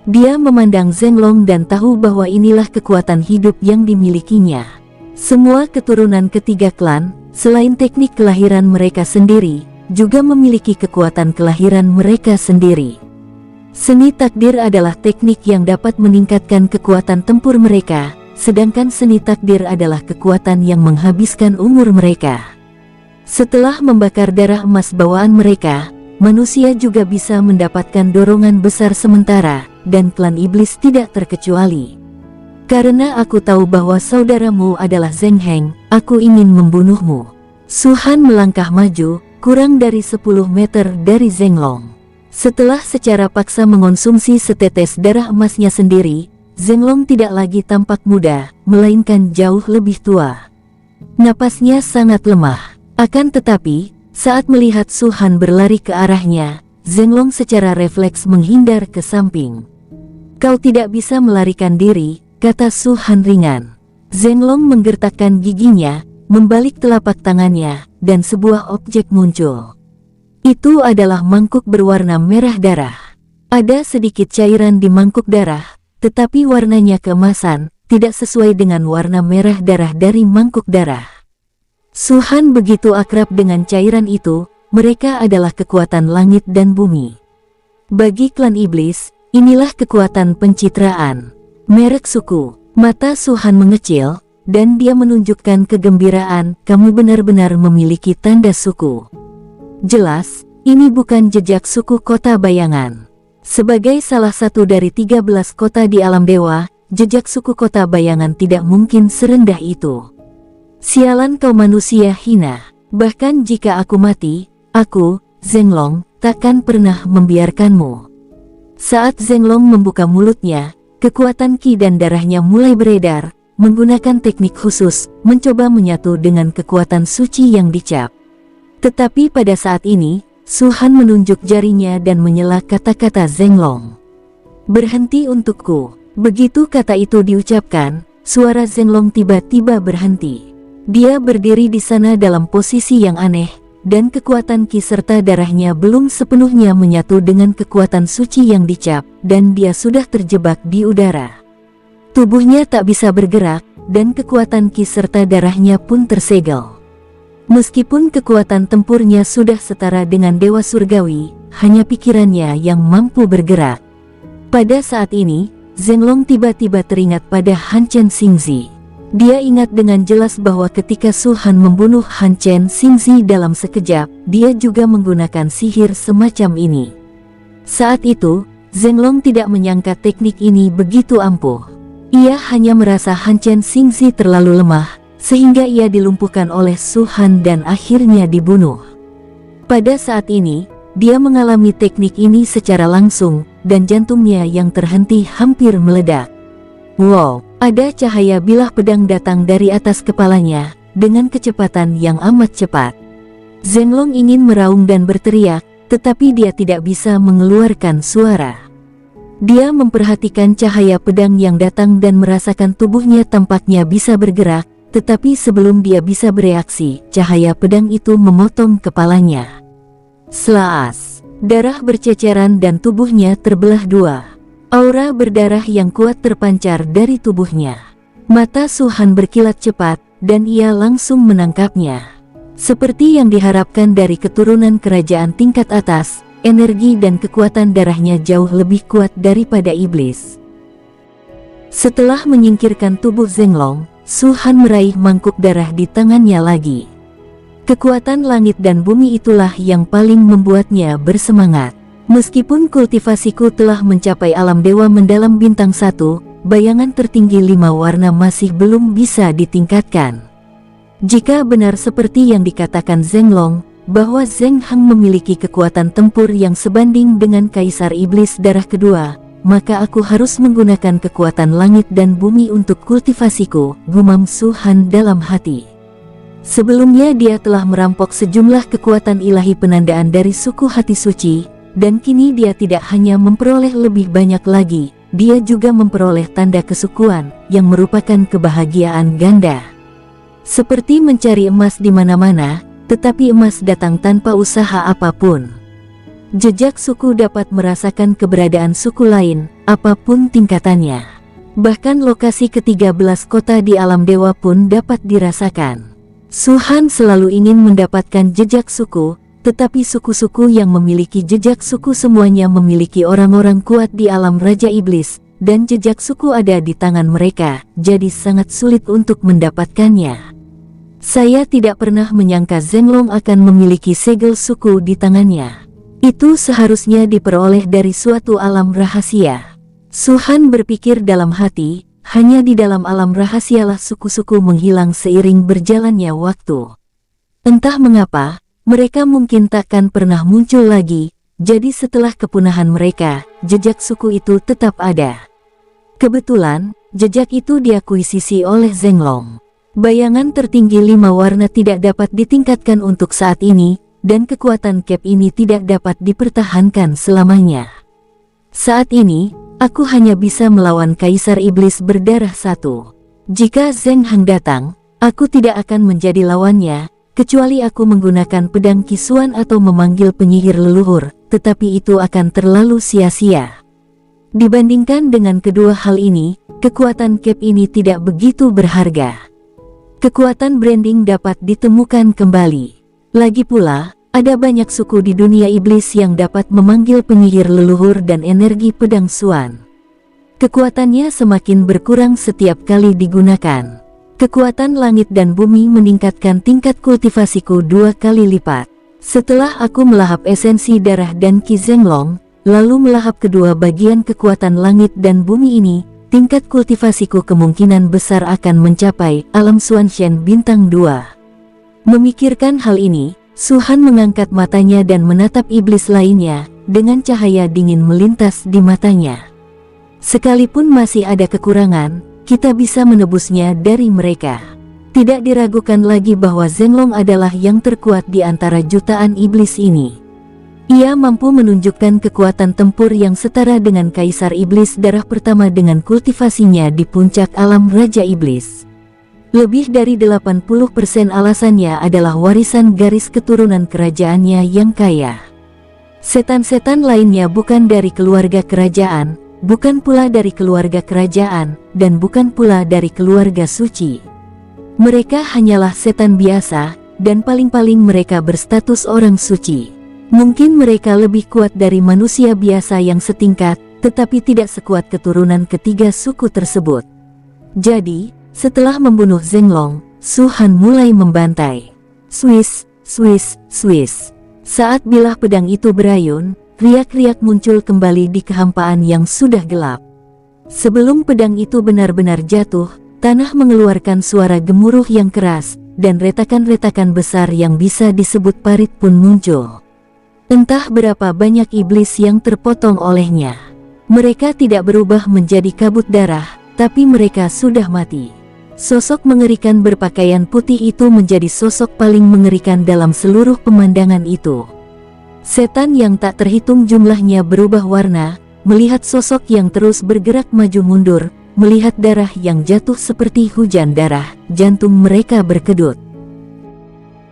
Dia memandang Zhenglong dan tahu bahwa inilah kekuatan hidup yang dimilikinya. Semua keturunan ketiga klan, selain teknik kelahiran mereka sendiri, juga memiliki kekuatan kelahiran mereka sendiri. Seni takdir adalah teknik yang dapat meningkatkan kekuatan tempur mereka, sedangkan seni takdir adalah kekuatan yang menghabiskan umur mereka. Setelah membakar darah emas bawaan mereka, manusia juga bisa mendapatkan dorongan besar sementara, dan klan iblis tidak terkecuali. Karena aku tahu bahwa saudaramu adalah Zheng Heng, aku ingin membunuhmu. Suhan melangkah maju, kurang dari 10 meter dari Zhenglong. Setelah secara paksa mengonsumsi setetes darah emasnya sendiri, Zhenglong tidak lagi tampak muda, melainkan jauh lebih tua. Napasnya sangat lemah. Akan tetapi, saat melihat Su Han berlari ke arahnya, Zhenglong secara refleks menghindar ke samping. "Kau tidak bisa melarikan diri," kata Su Han ringan. Zhenglong menggertakkan giginya, membalik telapak tangannya, dan sebuah objek muncul. Itu adalah mangkuk berwarna merah darah. Ada sedikit cairan di mangkuk darah, tetapi warnanya keemasan, tidak sesuai dengan warna merah darah dari mangkuk darah. Su Han begitu akrab dengan cairan itu, mereka adalah kekuatan langit dan bumi. Bagi klan iblis, inilah kekuatan pencitraan. Merek suku. Mata Su Han mengecil, dan dia menunjukkan kegembiraan, "Kamu benar-benar memiliki tanda suku." Jelas, ini bukan jejak suku kota bayangan. Sebagai salah satu dari 13 kota di alam dewa, jejak suku kota bayangan tidak mungkin serendah itu. "Sialan kau manusia hina. Bahkan jika aku mati, aku, Zhenglong, takkan pernah membiarkanmu." Saat Zhenglong membuka mulutnya, kekuatan ki dan darahnya mulai beredar, menggunakan teknik khusus, mencoba menyatu dengan kekuatan suci yang dicap. Tetapi pada saat ini, Su Han menunjuk jarinya dan menyela kata-kata Zhenglong. "Berhenti untukku." Begitu kata itu diucapkan, suara Zhenglong tiba-tiba berhenti. Dia berdiri di sana dalam posisi yang aneh, dan kekuatan ki serta darahnya belum sepenuhnya menyatu dengan kekuatan suci yang dicap, dan dia sudah terjebak di udara. Tubuhnya tak bisa bergerak, dan kekuatan ki serta darahnya pun tersegel. Meskipun kekuatan tempurnya sudah setara dengan Dewa Surgawi, hanya pikirannya yang mampu bergerak. Pada saat ini, Zhenglong tiba-tiba teringat pada Han Chen Xingzi. Dia ingat dengan jelas bahwa ketika Su Han membunuh Han Chen Xingzi dalam sekejap, dia juga menggunakan sihir semacam ini. Saat itu, Zhenglong tidak menyangka teknik ini begitu ampuh. Ia hanya merasa Han Chen Xingzi terlalu lemah, sehingga ia dilumpuhkan oleh Su Han dan akhirnya dibunuh. Pada saat ini, dia mengalami teknik ini secara langsung, dan jantungnya yang terhenti hampir meledak. Wow, ada cahaya bilah pedang datang dari atas kepalanya, dengan kecepatan yang amat cepat. Zhenglong ingin meraung dan berteriak, tetapi dia tidak bisa mengeluarkan suara. Dia memperhatikan cahaya pedang yang datang dan merasakan tubuhnya tampaknya bisa bergerak, tetapi sebelum dia bisa bereaksi, cahaya pedang itu memotong kepalanya. Slaas, darah berceceran dan tubuhnya terbelah dua. Aura berdarah yang kuat terpancar dari tubuhnya. Mata Su Han berkilat cepat, dan ia langsung menangkapnya. Seperti yang diharapkan dari keturunan kerajaan tingkat atas, energi dan kekuatan darahnya jauh lebih kuat daripada iblis. Setelah menyingkirkan tubuh Zhenglong, Su Han meraih mangkuk darah di tangannya lagi. Kekuatan langit dan bumi itulah yang paling membuatnya bersemangat. Meskipun kultivasiku telah mencapai alam dewa mendalam bintang 1, bayangan tertinggi 5 warna masih belum bisa ditingkatkan. Jika benar seperti yang dikatakan Zhenglong, bahwa Zheng Heng memiliki kekuatan tempur yang sebanding dengan Kaisar Iblis Darah kedua, maka aku harus menggunakan kekuatan langit dan bumi untuk kultivasiku, gumam Su Han dalam hati. Sebelumnya dia telah merampok sejumlah kekuatan ilahi penandaan dari suku hati suci, dan kini dia tidak hanya memperoleh lebih banyak lagi, dia juga memperoleh tanda kesukuan, yang merupakan kebahagiaan ganda. Seperti mencari emas di mana-mana, tetapi emas datang tanpa usaha apapun. Jejak suku dapat merasakan keberadaan suku lain, apapun tingkatannya. Bahkan lokasi ke-13 kota di alam dewa pun dapat dirasakan. Su Han selalu ingin mendapatkan jejak suku, tetapi suku-suku yang memiliki jejak suku semuanya memiliki orang-orang kuat di alam Raja Iblis, dan jejak suku ada di tangan mereka, jadi sangat sulit untuk mendapatkannya. Saya tidak pernah menyangka Zhenglong akan memiliki segel suku di tangannya. Itu seharusnya diperoleh dari suatu alam rahasia. Su Han berpikir dalam hati, hanya di dalam alam rahasialah suku-suku menghilang seiring berjalannya waktu. Entah mengapa, mereka mungkin takkan pernah muncul lagi. Jadi setelah kepunahan mereka, jejak suku itu tetap ada. Kebetulan, jejak itu diakuisisi oleh Zhenglong. Bayangan tertinggi 5 warna tidak dapat ditingkatkan untuk saat ini, dan kekuatan Cap ini tidak dapat dipertahankan selamanya. Saat ini, aku hanya bisa melawan Kaisar Iblis berdarah 1. Jika Zheng Heng datang, aku tidak akan menjadi lawannya, kecuali aku menggunakan pedang kisuan atau memanggil penyihir leluhur, tetapi itu akan terlalu sia-sia. Dibandingkan dengan kedua hal ini, kekuatan Cap ini tidak begitu berharga. Kekuatan branding dapat ditemukan kembali. Lagi pula, ada banyak suku di dunia iblis yang dapat memanggil penyihir leluhur dan energi pedang suan. Kekuatannya semakin berkurang setiap kali digunakan. Kekuatan langit dan bumi meningkatkan tingkat kultivasiku 2 kali lipat. Setelah aku melahap esensi darah dan Qi Zhenglong, lalu melahap kedua bagian kekuatan langit dan bumi ini, tingkat kultivasiku kemungkinan besar akan mencapai alam Xuanshen bintang 2. Memikirkan hal ini, Su Han mengangkat matanya dan menatap iblis lainnya, dengan cahaya dingin melintas di matanya. Sekalipun masih ada kekurangan, kita bisa menebusnya dari mereka. Tidak diragukan lagi bahwa Zhenglong adalah yang terkuat di antara jutaan iblis ini. Ia mampu menunjukkan kekuatan tempur yang setara dengan Kaisar Iblis darah pertama dengan kultivasinya di puncak alam Raja Iblis. Lebih dari 80% alasannya adalah warisan garis keturunan kerajaannya yang kaya. Setan-setan lainnya bukan dari keluarga kerajaan, bukan pula dari keluarga kerajaan, dan bukan pula dari keluarga suci. Mereka hanyalah setan biasa, dan paling-paling mereka berstatus orang suci. Mungkin mereka lebih kuat dari manusia biasa yang setingkat, tetapi tidak sekuat keturunan ketiga suku tersebut. Jadi, setelah membunuh Zhenglong, Su Han mulai membantai. Swiss, Swiss, Swiss. Saat bilah pedang itu berayun, riak-riak muncul kembali di kehampaan yang sudah gelap. Sebelum pedang itu benar-benar jatuh, tanah mengeluarkan suara gemuruh yang keras, dan retakan-retakan besar yang bisa disebut parit pun muncul. Entah berapa banyak iblis yang terpotong olehnya. Mereka tidak berubah menjadi kabut darah, tapi mereka sudah mati. Sosok mengerikan berpakaian putih itu menjadi sosok paling mengerikan dalam seluruh pemandangan itu. Setan yang tak terhitung jumlahnya berubah warna, melihat sosok yang terus bergerak maju mundur, melihat darah yang jatuh seperti hujan darah, jantung mereka berkedut.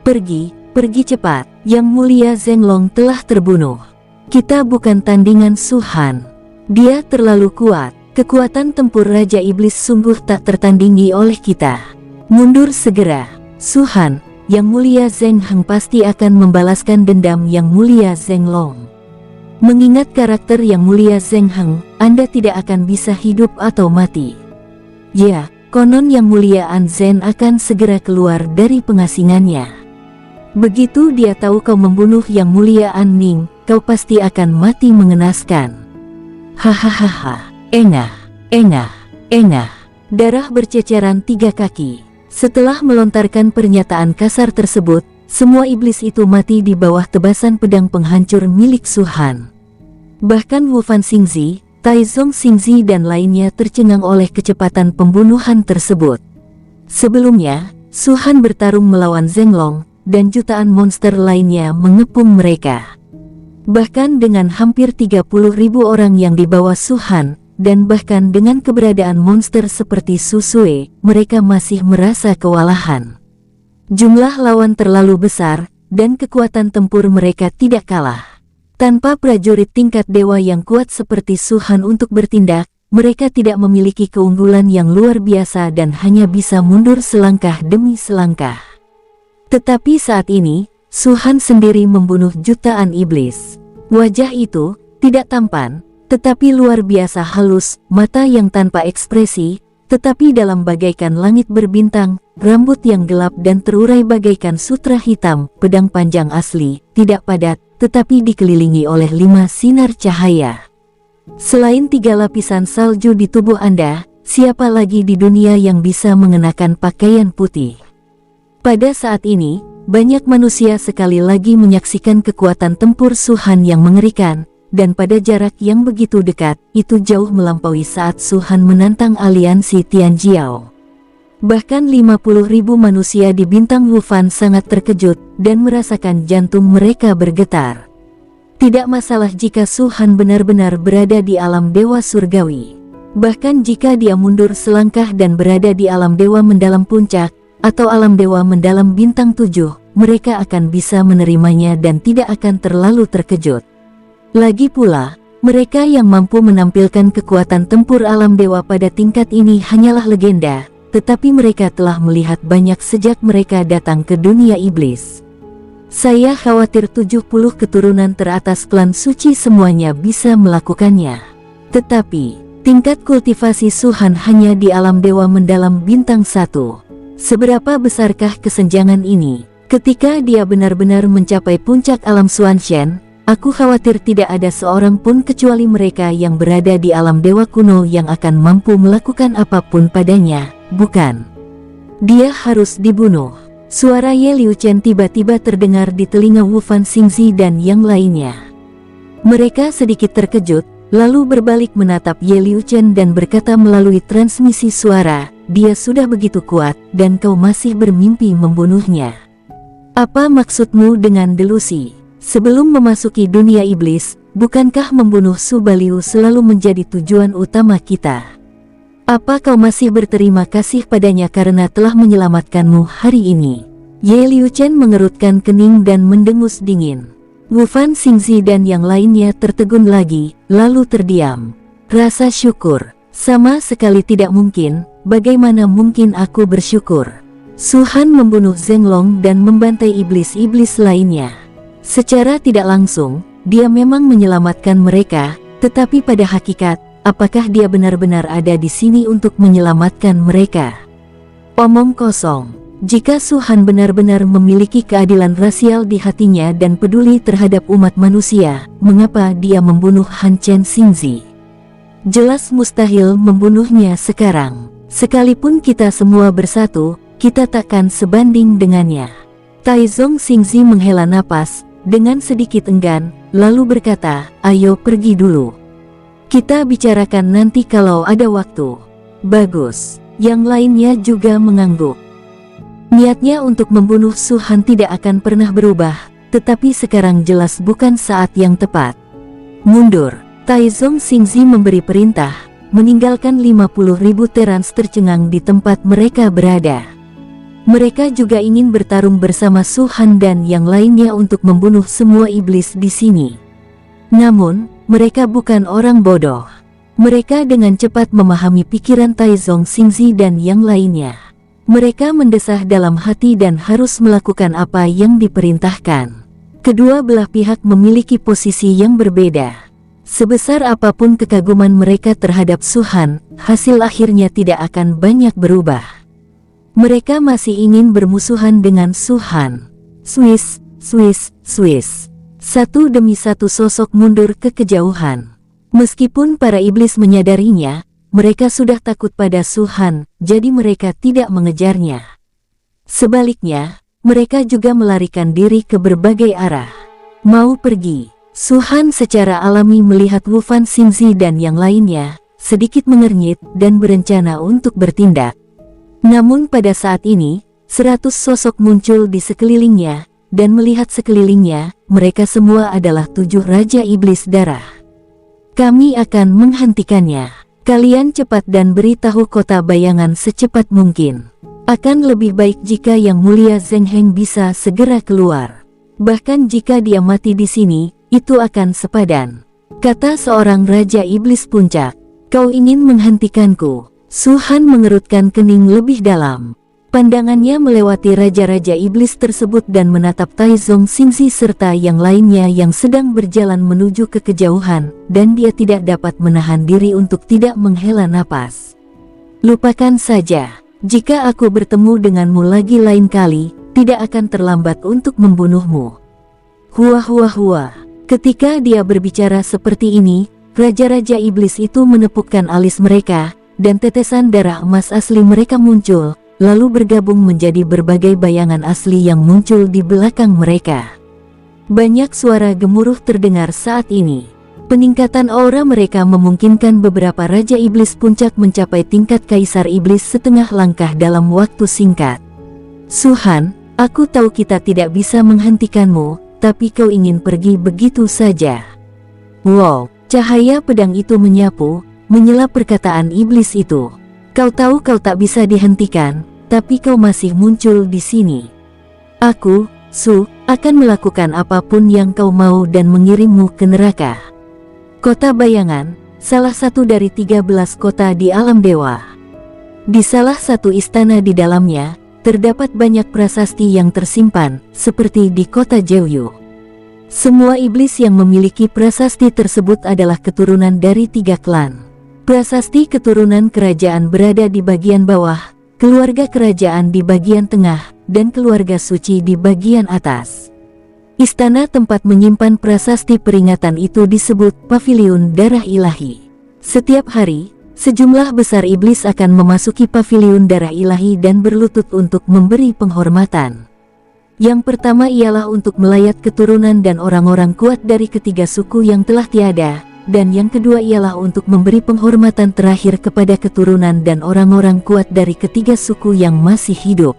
Pergi, pergi cepat, Yang Mulia Zhenglong telah terbunuh. Kita bukan tandingan Su Han. Dia terlalu kuat, kekuatan tempur Raja Iblis sungguh tak tertandingi oleh kita. Mundur segera, Su Han. Yang Mulia Zheng Heng pasti akan membalaskan dendam Yang Mulia Zhenglong. Mengingat karakter Yang Mulia Zheng Heng, Anda tidak akan bisa hidup atau mati. Ya, konon Yang Mulia An Zhen akan segera keluar dari pengasingannya. Begitu dia tahu kau membunuh Yang Mulia An Ning, kau pasti akan mati mengenaskan. Hahaha, engah, engah, engah. Darah berceceran 3 kaki. Setelah melontarkan pernyataan kasar tersebut, semua iblis itu mati di bawah tebasan pedang penghancur milik Su Han. Bahkan Wu Fan Xingzi, Taizong Xingzi dan lainnya tercengang oleh kecepatan pembunuhan tersebut. Sebelumnya, Su Han bertarung melawan Zhenglong, dan jutaan monster lainnya mengepung mereka. Bahkan dengan hampir 30.000 orang yang dibawa Su Han, dan bahkan dengan keberadaan monster seperti Su Sue, mereka masih merasa kewalahan. Jumlah lawan terlalu besar, dan kekuatan tempur mereka tidak kalah. Tanpa prajurit tingkat dewa yang kuat seperti Su Han untuk bertindak, mereka tidak memiliki keunggulan yang luar biasa dan hanya bisa mundur selangkah demi selangkah. Tetapi saat ini, Su Han sendiri membunuh jutaan iblis. Wajah itu tidak tampan, tetapi luar biasa halus, mata yang tanpa ekspresi, tetapi dalam bagaikan langit berbintang, rambut yang gelap dan terurai bagaikan sutra hitam, pedang panjang asli, tidak padat, tetapi dikelilingi oleh 5 sinar cahaya. Selain 3 lapisan salju di tubuh Anda, siapa lagi di dunia yang bisa mengenakan pakaian putih? Pada saat ini, banyak manusia sekali lagi menyaksikan kekuatan tempur Su Han yang mengerikan, dan pada jarak yang begitu dekat, itu jauh melampaui saat Su Han menantang aliansi Tianjiao. Bahkan 50.000 manusia di bintang Wufan sangat terkejut dan merasakan jantung mereka bergetar. Tidak masalah jika Su Han benar-benar berada di alam dewa surgawi. Bahkan jika dia mundur selangkah dan berada di alam dewa mendalam puncak, atau alam dewa mendalam bintang 7, mereka akan bisa menerimanya dan tidak akan terlalu terkejut. Lagi pula, mereka yang mampu menampilkan kekuatan tempur alam dewa pada tingkat ini hanyalah legenda, tetapi mereka telah melihat banyak sejak mereka datang ke dunia iblis. Saya khawatir 70 keturunan teratas klan suci semuanya bisa melakukannya. Tetapi, tingkat kultivasi Su Han hanya di alam dewa mendalam bintang 1. Seberapa besarkah kesenjangan ini? Ketika dia benar-benar mencapai puncak alam Xuanshen, aku khawatir tidak ada seorang pun kecuali mereka yang berada di alam dewa kuno yang akan mampu melakukan apapun padanya, bukan? Dia harus dibunuh. Suara Ye Liuchen tiba-tiba terdengar di telinga Wufan Xingzi dan yang lainnya. Mereka sedikit terkejut, lalu berbalik menatap Ye Liuchen dan berkata melalui transmisi suara, "Dia sudah begitu kuat, dan kau masih bermimpi membunuhnya. Apa maksudmu dengan delusi? Sebelum memasuki dunia iblis, bukankah membunuh Su Baliu selalu menjadi tujuan utama kita? Apa kau masih berterima kasih padanya karena telah menyelamatkanmu hari ini?" Ye Liuchen mengerutkan kening dan mendengus dingin. Wufan Xingzi dan yang lainnya tertegun lagi, lalu terdiam. Rasa syukur, sama sekali tidak mungkin. Bagaimana mungkin aku bersyukur? Su Han membunuh Zheng Long dan membantai iblis-iblis lainnya. Secara tidak langsung, dia memang menyelamatkan mereka, tetapi pada hakikat, apakah dia benar-benar ada di sini untuk menyelamatkan mereka? Omong kosong. Jika Su Han benar-benar memiliki keadilan rasial di hatinya dan peduli terhadap umat manusia, mengapa dia membunuh Han Chen Xingzi? Jelas mustahil membunuhnya sekarang. Sekalipun kita semua bersatu, kita takkan sebanding dengannya. Taizong Xingzi menghela napas, dengan sedikit enggan, lalu berkata, "Ayo pergi dulu. Kita bicarakan nanti kalau ada waktu." Bagus. Yang lainnya juga mengangguk. Niatnya untuk membunuh Su Han tidak akan pernah berubah, tetapi sekarang jelas bukan saat yang tepat. Mundur. Taizong Xingzi memberi perintah, meninggalkan 50.000 terans tercengang di tempat mereka berada. Mereka juga ingin bertarung bersama Su Han dan yang lainnya untuk membunuh semua iblis di sini. Namun, mereka bukan orang bodoh. Mereka dengan cepat memahami pikiran Taizong Xingzi dan yang lainnya. Mereka mendesah dalam hati dan harus melakukan apa yang diperintahkan. Kedua belah pihak memiliki posisi yang berbeda. Sebesar apapun kekaguman mereka terhadap Su Han, hasil akhirnya tidak akan banyak berubah. Mereka masih ingin bermusuhan dengan Su Han. Swiss, Swiss, Swiss. Satu demi satu sosok mundur ke kejauhan. Meskipun para iblis menyadarinya, mereka sudah takut pada Su Han, jadi mereka tidak mengejarnya. Sebaliknya, mereka juga melarikan diri ke berbagai arah. Mau pergi. Su Han secara alami melihat Wufan Xingzi dan yang lainnya, sedikit mengernyit dan berencana untuk bertindak. Namun pada saat ini, 100 sosok muncul di sekelilingnya, dan melihat sekelilingnya, mereka semua adalah 7 Raja Iblis Darah. Kami akan menghentikannya. Kalian cepat dan beritahu kota bayangan secepat mungkin. Akan lebih baik jika Yang Mulia Zheng Heng bisa segera keluar. Bahkan jika dia mati di sini, itu akan sepadan. Kata seorang Raja Iblis Puncak, "Kau ingin menghentikanku?" Su Han mengerutkan kening lebih dalam. Pandangannya melewati Raja-Raja Iblis tersebut dan menatap Taizong Xingzi serta yang lainnya yang sedang berjalan menuju ke kejauhan, dan dia tidak dapat menahan diri untuk tidak menghela napas. "Lupakan saja. Jika aku bertemu denganmu lagi lain kali, tidak akan terlambat untuk membunuhmu." Hua. Ketika dia berbicara seperti ini, Raja-Raja Iblis itu menepukkan alis mereka, dan tetesan darah emas asli mereka muncul. lalu bergabung menjadi berbagai bayangan asli yang muncul di belakang mereka. Banyak suara gemuruh terdengar saat ini. Peningkatan aura mereka memungkinkan beberapa Raja Iblis Puncak mencapai tingkat Kaisar Iblis setengah langkah dalam waktu singkat. Suhan, aku tahu kita tidak bisa menghentikanmu, tapi kau ingin pergi begitu saja. Wow, cahaya pedang itu menyapu, menyela perkataan iblis itu. Kau tahu kau tak bisa dihentikan, tapi kau masih muncul di sini. Aku, Su, akan melakukan apapun yang kau mau dan mengirimmu ke neraka. Kota Bayangan, salah satu dari 13 kota di alam dewa. Di salah satu istana di dalamnya, terdapat banyak prasasti yang tersimpan, seperti di kota Jeoyu. Semua iblis yang memiliki prasasti tersebut adalah keturunan dari 3 klan. Prasasti keturunan kerajaan berada di bagian bawah, keluarga kerajaan di bagian tengah, dan keluarga suci di bagian atas. Istana tempat menyimpan prasasti peringatan itu disebut Paviliun Darah Ilahi. Setiap hari, sejumlah besar iblis akan memasuki Paviliun Darah Ilahi dan berlutut untuk memberi penghormatan. Yang pertama ialah untuk melayat keturunan dan orang-orang kuat dari ketiga suku yang telah tiada, dan yang kedua ialah untuk memberi penghormatan terakhir kepada keturunan dan orang-orang kuat dari ketiga suku yang masih hidup.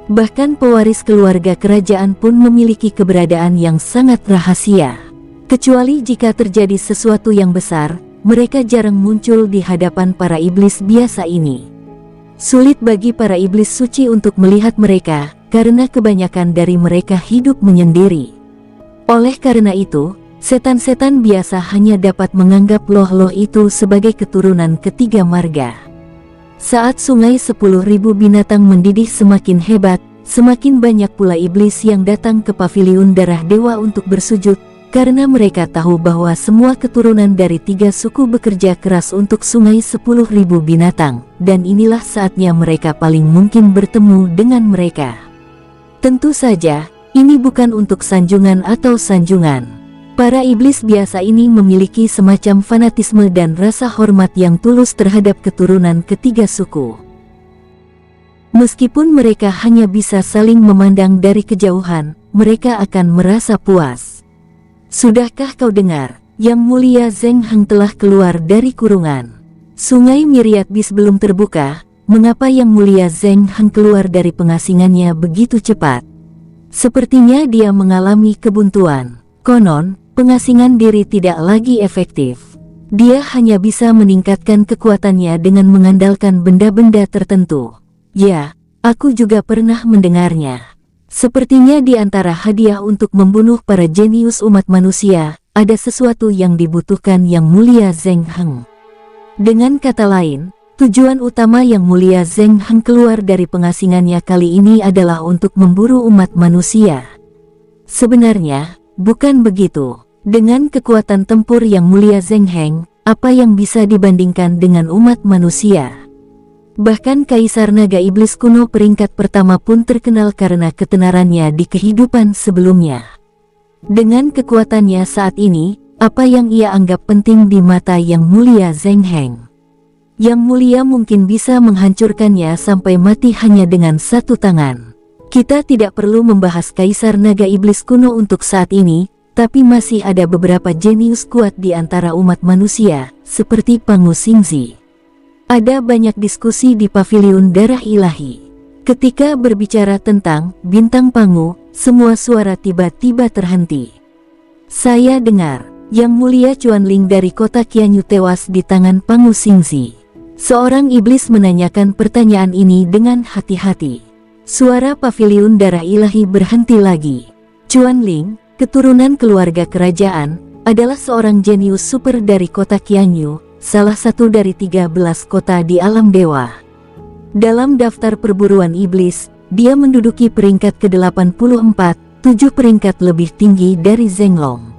Bahkan pewaris keluarga kerajaan pun memiliki keberadaan yang sangat rahasia. Kecuali jika terjadi sesuatu yang besar, mereka jarang muncul di hadapan para iblis biasa ini. Sulit bagi para iblis suci untuk melihat mereka, karena kebanyakan dari mereka hidup menyendiri. Oleh karena itu, setan-setan biasa hanya dapat menganggap loh-loh itu sebagai keturunan ketiga marga. Saat sungai 10.000 binatang mendidih semakin hebat, semakin banyak pula iblis yang datang ke Paviliun Darah Dewa untuk bersujud, karena mereka tahu bahwa semua keturunan dari 3 suku bekerja keras untuk sungai 10.000 binatang, dan inilah saatnya mereka paling mungkin bertemu dengan mereka. Tentu saja, ini bukan untuk sanjungan atau sanjungan. Para iblis biasa ini memiliki semacam fanatisme dan rasa hormat yang tulus terhadap keturunan ketiga suku. Meskipun mereka hanya bisa saling memandang dari kejauhan, mereka akan merasa puas. Sudahkah kau dengar, Yang Mulia Zheng Heng telah keluar dari kurungan? Sungai Myriad Beast belum terbuka, mengapa Yang Mulia Zheng Heng keluar dari pengasingannya begitu cepat? Sepertinya dia mengalami kebuntuan. Konon, pengasingan diri tidak lagi efektif. Dia hanya bisa meningkatkan kekuatannya dengan mengandalkan benda-benda tertentu. Ya, aku juga pernah mendengarnya. Sepertinya di antara hadiah untuk membunuh para jenius umat manusia, ada sesuatu yang dibutuhkan Yang Mulia Zheng Heng. Dengan kata lain, tujuan utama Yang Mulia Zheng Heng keluar dari pengasingannya kali ini adalah untuk memburu umat manusia. Sebenarnya, bukan begitu. Dengan kekuatan tempur Yang Mulia Zheng Heng, apa yang bisa dibandingkan dengan umat manusia? Bahkan Kaisar Naga Iblis kuno peringkat pertama pun terkenal karena ketenarannya di kehidupan sebelumnya. Dengan kekuatannya saat ini, apa yang ia anggap penting di mata Yang Mulia Zheng Heng? Yang Mulia mungkin bisa menghancurkannya sampai mati hanya dengan satu tangan. Kita tidak perlu membahas Kaisar Naga Iblis kuno untuk saat ini, tapi masih ada beberapa jenius kuat di antara umat manusia, seperti Pangu Xingzi. Ada banyak diskusi di Paviliun Darah Ilahi. Ketika berbicara tentang bintang Pangu, semua suara tiba-tiba terhenti. Saya dengar, Yang Mulia Chuanling dari kota Qianyu tewas di tangan Pangu Xingzi. Seorang iblis menanyakan pertanyaan ini dengan hati-hati. Suara Paviliun Darah Ilahi berhenti lagi. Chuanling, keturunan keluarga kerajaan, adalah seorang jenius super dari kota Qianyu, salah satu dari 13 kota di alam dewa. Dalam daftar perburuan iblis, dia menduduki peringkat ke-84, 7 peringkat lebih tinggi dari Zhenglong.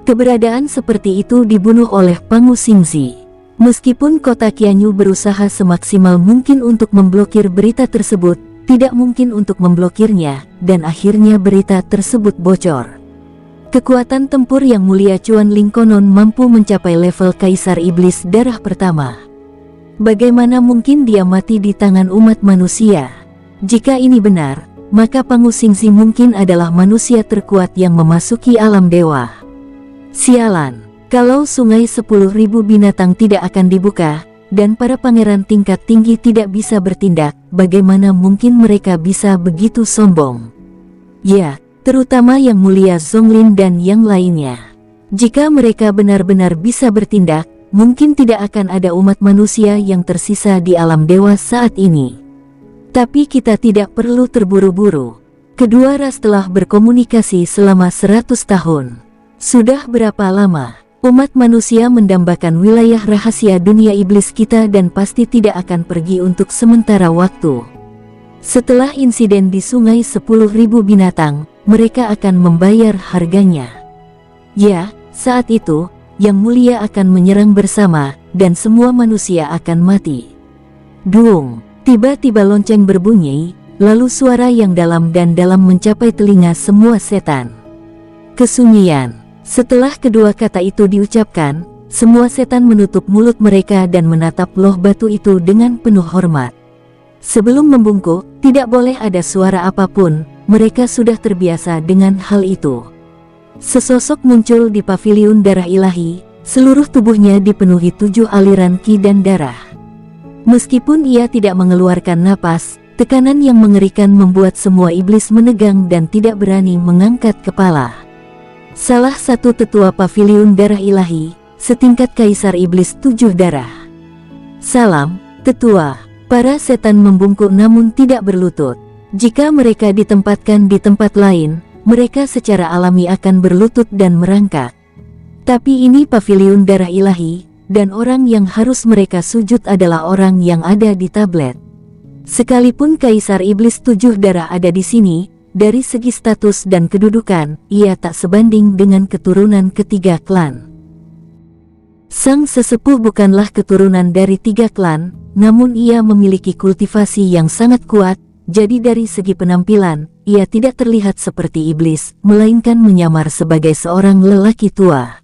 Keberadaan seperti itu dibunuh oleh Pangu Xingzi. Meskipun kota Qianyu berusaha semaksimal mungkin untuk memblokir berita tersebut, tidak mungkin untuk memblokirnya, dan akhirnya berita tersebut bocor. Kekuatan tempur Yang Mulia Chuanling konon mampu mencapai level Kaisar Iblis Darah pertama. Bagaimana mungkin dia mati di tangan umat manusia? Jika ini benar, maka Pangu Xingxi mungkin adalah manusia terkuat yang memasuki alam dewa. Sialan, kalau sungai 10.000 binatang tidak akan dibuka, dan para pangeran tingkat tinggi tidak bisa bertindak, bagaimana mungkin mereka bisa begitu sombong? Ya, terutama Yang Mulia Zonglin dan yang lainnya. Jika mereka benar-benar bisa bertindak, mungkin tidak akan ada umat manusia yang tersisa di alam dewa saat ini. Tapi kita tidak perlu terburu-buru. Kedua ras telah berkomunikasi selama 100 tahun. Sudah berapa lama umat manusia mendambakan wilayah rahasia dunia iblis kita dan pasti tidak akan pergi untuk sementara waktu. Setelah insiden di sungai 10.000 binatang, mereka akan membayar harganya. Ya, saat itu, Yang Mulia akan menyerang bersama, dan semua manusia akan mati. Duung, tiba-tiba lonceng berbunyi, lalu suara yang dalam dan dalam mencapai telinga semua setan. Kesunyian. Setelah kedua kata itu diucapkan, semua setan menutup mulut mereka dan menatap loh batu itu dengan penuh hormat. Sebelum membungkuk, tidak boleh ada suara apapun, mereka sudah terbiasa dengan hal itu. Sesosok muncul di paviliun darah ilahi, seluruh tubuhnya dipenuhi 7 aliran ki dan darah. Meskipun ia tidak mengeluarkan napas, tekanan yang mengerikan membuat semua iblis menegang dan tidak berani mengangkat kepala. Salah satu tetua paviliun darah ilahi, setingkat kaisar iblis 7 darah. Salam, tetua. Para setan membungkuk namun tidak berlutut. Jika mereka ditempatkan di tempat lain, mereka secara alami akan berlutut dan merangkak. Tapi ini paviliun darah ilahi, dan orang yang harus mereka sujud adalah orang yang ada di tablet. Sekalipun kaisar iblis 7 darah ada di sini, dari segi status dan kedudukan, ia tak sebanding dengan keturunan ketiga klan. Sang sesepuh bukanlah keturunan dari 3 klan, namun ia memiliki kultivasi yang sangat kuat, jadi dari segi penampilan, ia tidak terlihat seperti iblis, melainkan menyamar sebagai seorang lelaki tua.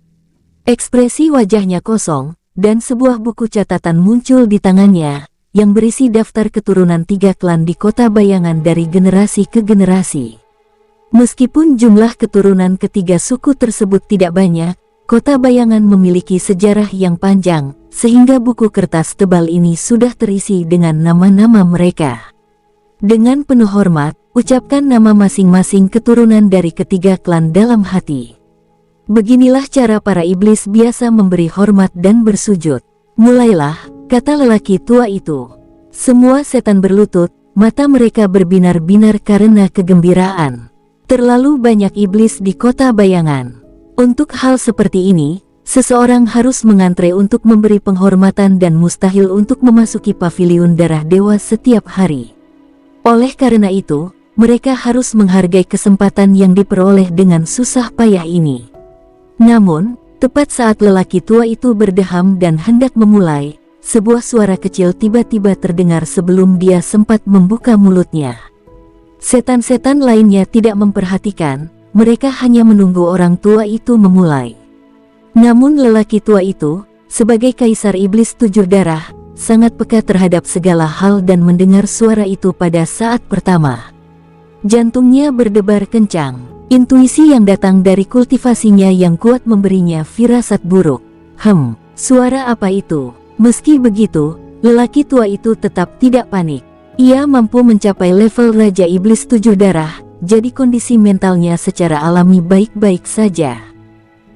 Ekspresi wajahnya kosong, dan sebuah buku catatan muncul di tangannya, yang berisi daftar keturunan 3 klan di kota bayangan dari generasi ke generasi. Meskipun jumlah keturunan ketiga suku tersebut tidak banyak, kota bayangan memiliki sejarah yang panjang, sehingga buku kertas tebal ini sudah terisi dengan nama-nama mereka. Dengan penuh hormat, ucapkan nama masing-masing keturunan dari ketiga klan dalam hati. Beginilah cara para iblis biasa memberi hormat dan bersujud. Mulailah, kata lelaki tua itu. Semua setan berlutut, mata mereka berbinar-binar karena kegembiraan. Terlalu banyak iblis di kota bayangan. Untuk hal seperti ini, seseorang harus mengantre untuk memberi penghormatan dan mustahil untuk memasuki paviliun darah dewa setiap hari. Oleh karena itu, mereka harus menghargai kesempatan yang diperoleh dengan susah payah ini. Namun, tepat saat lelaki tua itu berdeham dan hendak memulai, sebuah suara kecil tiba-tiba terdengar sebelum dia sempat membuka mulutnya. Setan-setan lainnya tidak memperhatikan, mereka hanya menunggu orang tua itu memulai. Namun lelaki tua itu, sebagai kaisar iblis 7 darah, sangat peka terhadap segala hal dan mendengar suara itu pada saat pertama. Jantungnya berdebar kencang, intuisi yang datang dari kultivasinya yang kuat memberinya firasat buruk. Suara apa itu? Meski begitu, lelaki tua itu tetap tidak panik. Ia mampu mencapai level Raja Iblis 7 darah, jadi kondisi mentalnya secara alami baik-baik saja.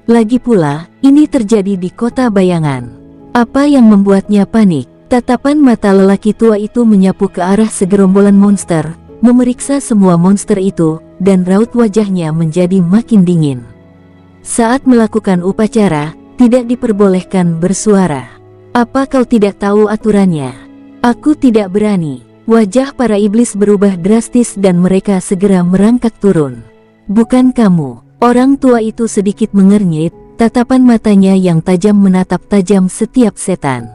Lagi pula, ini terjadi di kota bayangan. Apa yang membuatnya panik? Tatapan mata lelaki tua itu menyapu ke arah segerombolan monster, memeriksa semua monster itu, dan raut wajahnya menjadi makin dingin. Saat melakukan upacara, tidak diperbolehkan bersuara. Apa kau tidak tahu aturannya? Aku tidak berani. Wajah para iblis berubah drastis dan mereka segera merangkak turun. Bukan kamu. Orang tua itu sedikit mengernyit, tatapan matanya yang tajam menatap tajam setiap setan.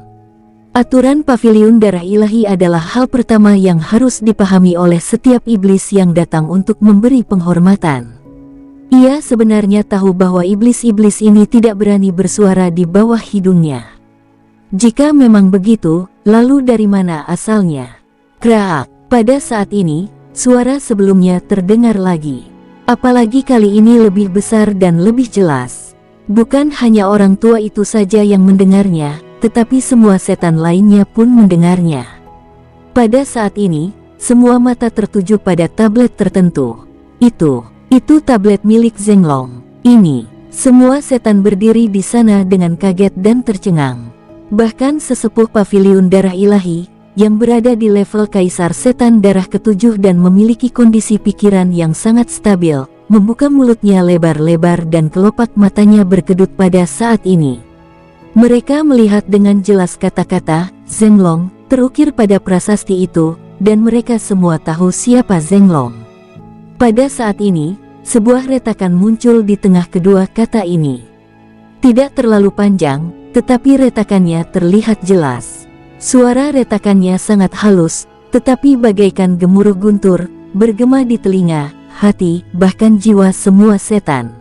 Aturan paviliun darah ilahi adalah hal pertama yang harus dipahami oleh setiap iblis yang datang untuk memberi penghormatan. Ia sebenarnya tahu bahwa iblis-iblis ini tidak berani bersuara di bawah hidungnya. Jika memang begitu, lalu dari mana asalnya? Kraak. Pada saat ini, suara sebelumnya terdengar lagi. Apalagi kali ini lebih besar dan lebih jelas. Bukan hanya orang tua itu saja yang mendengarnya, tetapi semua setan lainnya pun mendengarnya. Pada saat ini, semua mata tertuju pada tablet tertentu. Itu tablet milik Zenglong. Ini, semua setan berdiri di sana dengan kaget dan tercengang. Bahkan sesepuh paviliun darah ilahi, yang berada di level kaisar setan darah ketujuh dan memiliki kondisi pikiran yang sangat stabil, membuka mulutnya lebar-lebar dan kelopak matanya berkedut pada saat ini. Mereka melihat dengan jelas kata-kata Zenglong terukir pada prasasti itu, dan mereka semua tahu siapa Zenglong. Pada saat ini, sebuah retakan muncul di tengah kedua kata ini. Tidak terlalu panjang, tetapi retakannya terlihat jelas. Suara retakannya sangat halus, tetapi bagaikan gemuruh guntur, bergema di telinga, hati, bahkan jiwa semua setan.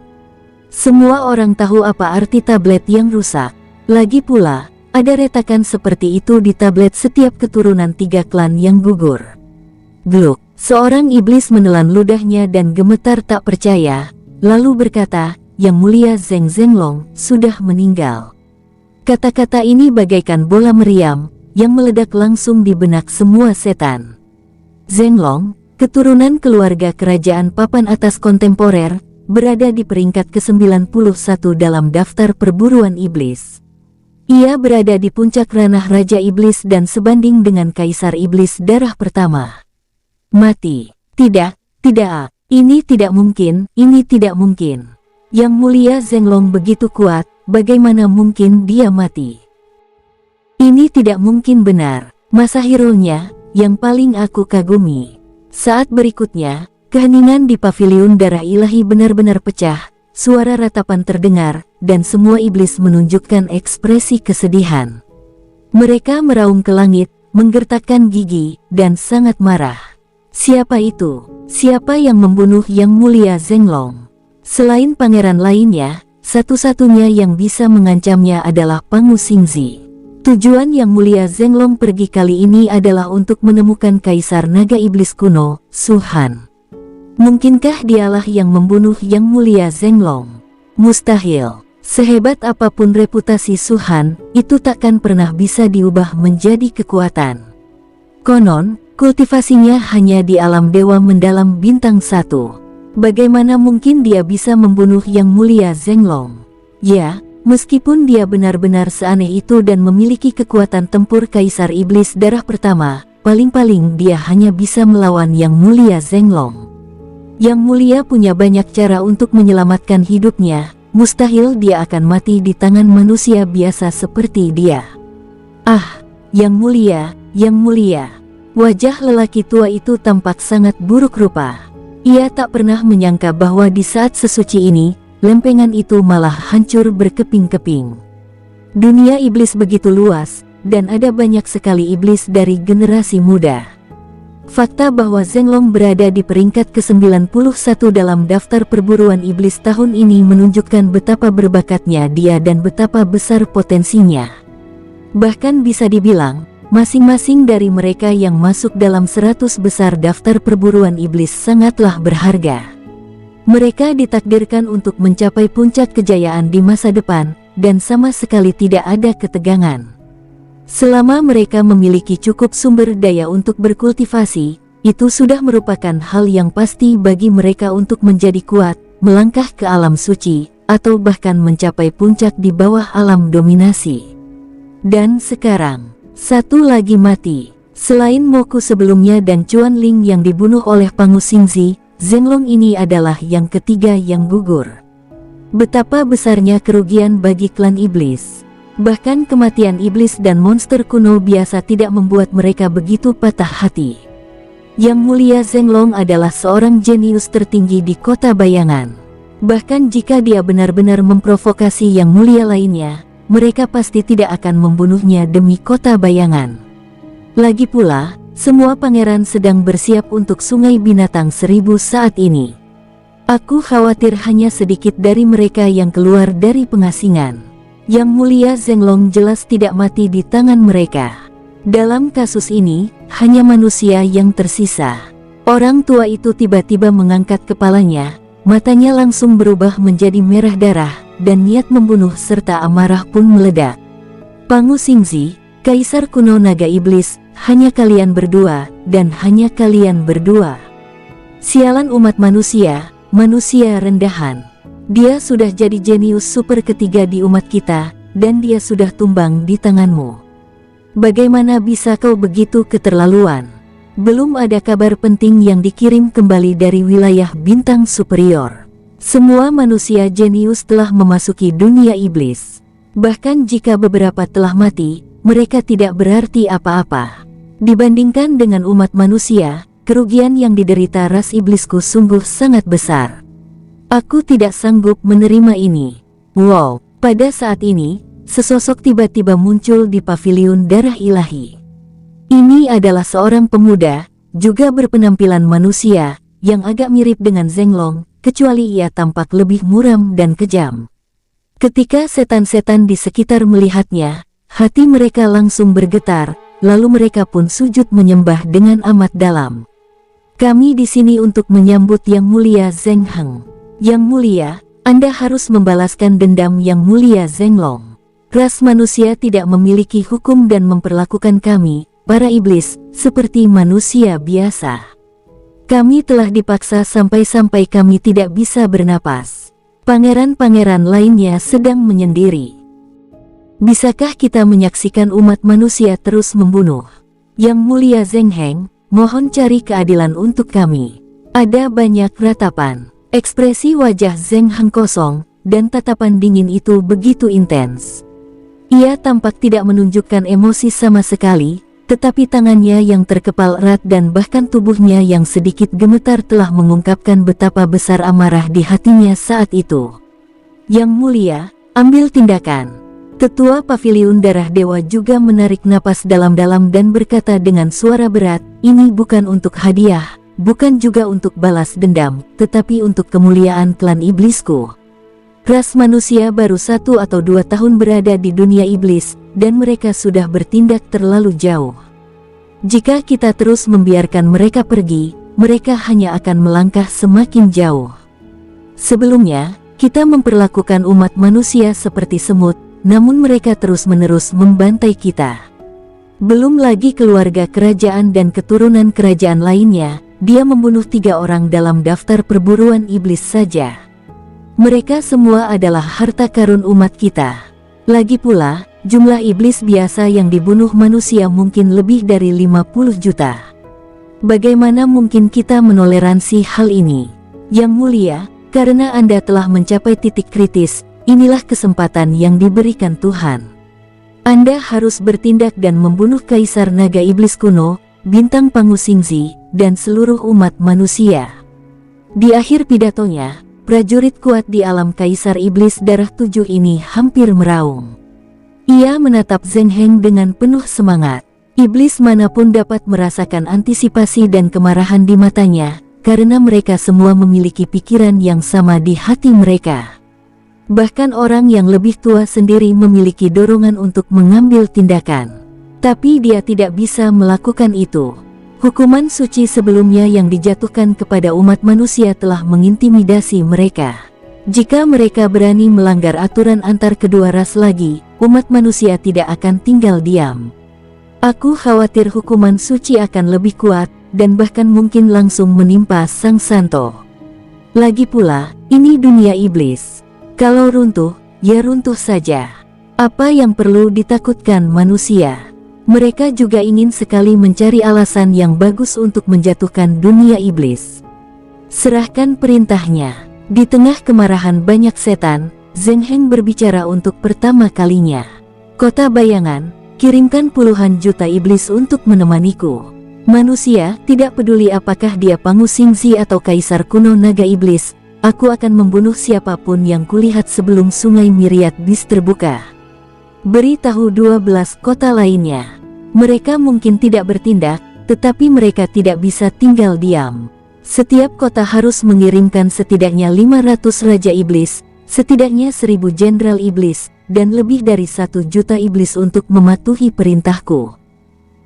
Semua orang tahu apa arti tablet yang rusak. Lagi pula, ada retakan seperti itu di tablet setiap keturunan 3 klan yang gugur. Gluk, seorang iblis menelan ludahnya dan gemetar tak percaya, lalu berkata, Yang Mulia Zenglong sudah meninggal. Kata-kata ini bagaikan bola meriam, yang meledak langsung di benak semua setan. Zenglong, keturunan keluarga kerajaan papan atas kontemporer, berada di peringkat ke-91 dalam daftar perburuan iblis. Ia berada di puncak ranah Raja Iblis dan sebanding dengan Kaisar Iblis darah pertama. Mati. Tidak, ini tidak mungkin, ini tidak mungkin. Yang Mulia Zenglong begitu kuat, bagaimana mungkin dia mati? Ini tidak mungkin benar, Masahiro-nya, yang paling aku kagumi. Saat berikutnya, keheningan di paviliun darah ilahi benar-benar pecah, suara ratapan terdengar, dan semua iblis menunjukkan ekspresi kesedihan. Mereka meraung ke langit, menggertakkan gigi, dan sangat marah. Siapa itu? Siapa yang membunuh Yang Mulia Zenglong? Selain pangeran lainnya, satu-satunya yang bisa mengancamnya adalah Pangu Xingzi. Tujuan Yang Mulia Zenglong pergi kali ini adalah untuk menemukan Kaisar Naga Iblis kuno, Su Han. Mungkinkah dialah yang membunuh Yang Mulia Zenglong? Mustahil. Sehebat apapun reputasi Su Han, itu takkan pernah bisa diubah menjadi kekuatan. Konon, kultivasinya hanya di alam dewa mendalam bintang 1. Bagaimana mungkin dia bisa membunuh Yang Mulia Zenglong? Ya, meskipun dia benar-benar seaneh itu dan memiliki kekuatan tempur Kaisar Iblis darah pertama, paling-paling dia hanya bisa melawan Yang Mulia Zenglong. Yang Mulia punya banyak cara untuk menyelamatkan hidupnya, mustahil dia akan mati di tangan manusia biasa seperti dia. Ah, Yang Mulia. Wajah lelaki tua itu tampak sangat buruk rupa. Ia tak pernah menyangka bahwa di saat sesuci ini, lempengan itu malah hancur berkeping-keping. Dunia iblis begitu luas, dan ada banyak sekali iblis dari generasi muda. Fakta bahwa Zenglong berada di peringkat ke-91 dalam daftar perburuan iblis tahun ini menunjukkan betapa berbakatnya dia dan betapa besar potensinya. Bahkan bisa dibilang, masing-masing dari mereka yang masuk dalam 100 besar daftar perburuan iblis sangatlah berharga. Mereka ditakdirkan untuk mencapai puncak kejayaan di masa depan, dan sama sekali tidak ada ketegangan. Selama mereka memiliki cukup sumber daya untuk berkultivasi, itu sudah merupakan hal yang pasti bagi mereka untuk menjadi kuat, melangkah ke alam suci, atau bahkan mencapai puncak di bawah alam dominasi. Dan sekarang, satu lagi mati. Selain Moku sebelumnya dan Chuan Ling yang dibunuh oleh Pangu Xingzi, Zenglong ini adalah yang ketiga yang gugur. Betapa besarnya kerugian bagi klan iblis. Bahkan kematian iblis dan monster kuno biasa tidak membuat mereka begitu patah hati. Yang Mulia Zenglong adalah seorang jenius tertinggi di kota bayangan. Bahkan jika dia benar-benar memprovokasi Yang Mulia lainnya, mereka pasti tidak akan membunuhnya demi kota bayangan. Lagi pula, semua pangeran sedang bersiap untuk Sungai Binatang 1000 saat ini. Aku khawatir hanya sedikit dari mereka yang keluar dari pengasingan. Yang Mulia Zenglong jelas tidak mati di tangan mereka. Dalam kasus ini, hanya manusia yang tersisa. Orang tua itu tiba-tiba mengangkat kepalanya, matanya langsung berubah menjadi merah darah, dan niat membunuh serta amarah pun meledak. Pangu Xingzi, Kaisar kuno naga iblis, hanya kalian berdua, dan hanya kalian berdua. Sialan umat manusia, manusia rendahan. Dia sudah jadi jenius super ketiga di umat kita, dan dia sudah tumbang di tanganmu. Bagaimana bisa kau begitu keterlaluan? Belum ada kabar penting yang dikirim kembali dari wilayah bintang superior. Semua manusia jenius telah memasuki dunia iblis. Bahkan jika beberapa telah mati, mereka tidak berarti apa-apa. Dibandingkan dengan umat manusia, kerugian yang diderita ras iblisku sungguh sangat besar. Aku tidak sanggup menerima ini. Wow, pada saat ini, sesosok tiba-tiba muncul di paviliun darah ilahi. Ini adalah seorang pemuda, juga berpenampilan manusia, yang agak mirip dengan Zenglong, kecuali ia tampak lebih muram dan kejam. Ketika setan-setan di sekitar melihatnya, hati mereka langsung bergetar, lalu mereka pun sujud menyembah dengan amat dalam. Kami di sini untuk menyambut Yang Mulia Zeng Heng. Yang Mulia, Anda harus membalaskan dendam Yang Mulia Zenglong. Ras manusia tidak memiliki hukum dan memperlakukan kami, para iblis, seperti manusia biasa. Kami telah dipaksa sampai-sampai kami tidak bisa bernapas. Pangeran-pangeran lainnya sedang menyendiri. Bisakah kita menyaksikan umat manusia terus membunuh? Yang Mulia Zeng Heng, mohon cari keadilan untuk kami. Ada banyak ratapan. Ekspresi wajah Zeng Heng kosong, dan tatapan dingin itu begitu intens. Ia tampak tidak menunjukkan emosi sama sekali, tetapi tangannya yang terkepal erat dan bahkan tubuhnya yang sedikit gemetar telah mengungkapkan betapa besar amarah di hatinya saat itu. Yang Mulia, ambil tindakan. Ketua Paviliun Darah Dewa juga menarik napas dalam-dalam dan berkata dengan suara berat, ini bukan untuk hadiah, bukan juga untuk balas dendam, tetapi untuk kemuliaan klan iblisku. Ras manusia baru 1 atau 2 tahun berada di dunia iblis, dan mereka sudah bertindak terlalu jauh. Jika kita terus membiarkan mereka pergi, mereka hanya akan melangkah semakin jauh. Sebelumnya, kita memperlakukan umat manusia seperti semut, namun mereka terus-menerus membantai kita. Belum lagi keluarga kerajaan dan keturunan kerajaan lainnya, dia membunuh 3 orang dalam daftar perburuan iblis saja. Mereka semua adalah harta karun umat kita. Lagi pula, jumlah iblis biasa yang dibunuh manusia mungkin lebih dari 50 juta. Bagaimana mungkin kita menoleransi hal ini? Yang Mulia, karena Anda telah mencapai titik kritis, inilah kesempatan yang diberikan Tuhan. Anda harus bertindak dan membunuh Kaisar Naga Iblis kuno, Bintang Pangu Xingzi, dan seluruh umat manusia. Di akhir pidatonya, prajurit kuat di alam Kaisar Iblis Darah 7 ini hampir meraung. Ia menatap Zeng Heng dengan penuh semangat. Iblis manapun dapat merasakan antisipasi dan kemarahan di matanya, karena mereka semua memiliki pikiran yang sama di hati mereka. Bahkan orang yang lebih tua sendiri memiliki dorongan untuk mengambil tindakan. Tapi dia tidak bisa melakukan itu. Hukuman suci sebelumnya yang dijatuhkan kepada umat manusia telah mengintimidasi mereka. Jika mereka berani melanggar aturan antar kedua ras lagi, umat manusia tidak akan tinggal diam. Aku khawatir hukuman suci akan lebih kuat, dan bahkan mungkin langsung menimpa Sang Santo. Lagi pula, ini dunia iblis. Kalau runtuh, ya runtuh saja. Apa yang perlu ditakutkan manusia? Mereka juga ingin sekali mencari alasan yang bagus untuk menjatuhkan dunia iblis. Serahkan perintahnya. Di tengah kemarahan banyak setan, Zeng Heng berbicara untuk pertama kalinya. Kota bayangan, kirimkan puluhan juta iblis untuk menemaniku. Manusia, tidak peduli apakah dia Pangu Xingzi atau Kaisar kuno naga iblis, aku akan membunuh siapapun yang kulihat sebelum sungai Myriad Beast terbuka. Beritahu 12 kota lainnya. Mereka mungkin tidak bertindak, tetapi mereka tidak bisa tinggal diam. Setiap kota harus mengirimkan setidaknya 500 Raja Iblis, setidaknya 1000 Jenderal Iblis, dan lebih dari 1 juta iblis untuk mematuhi perintahku.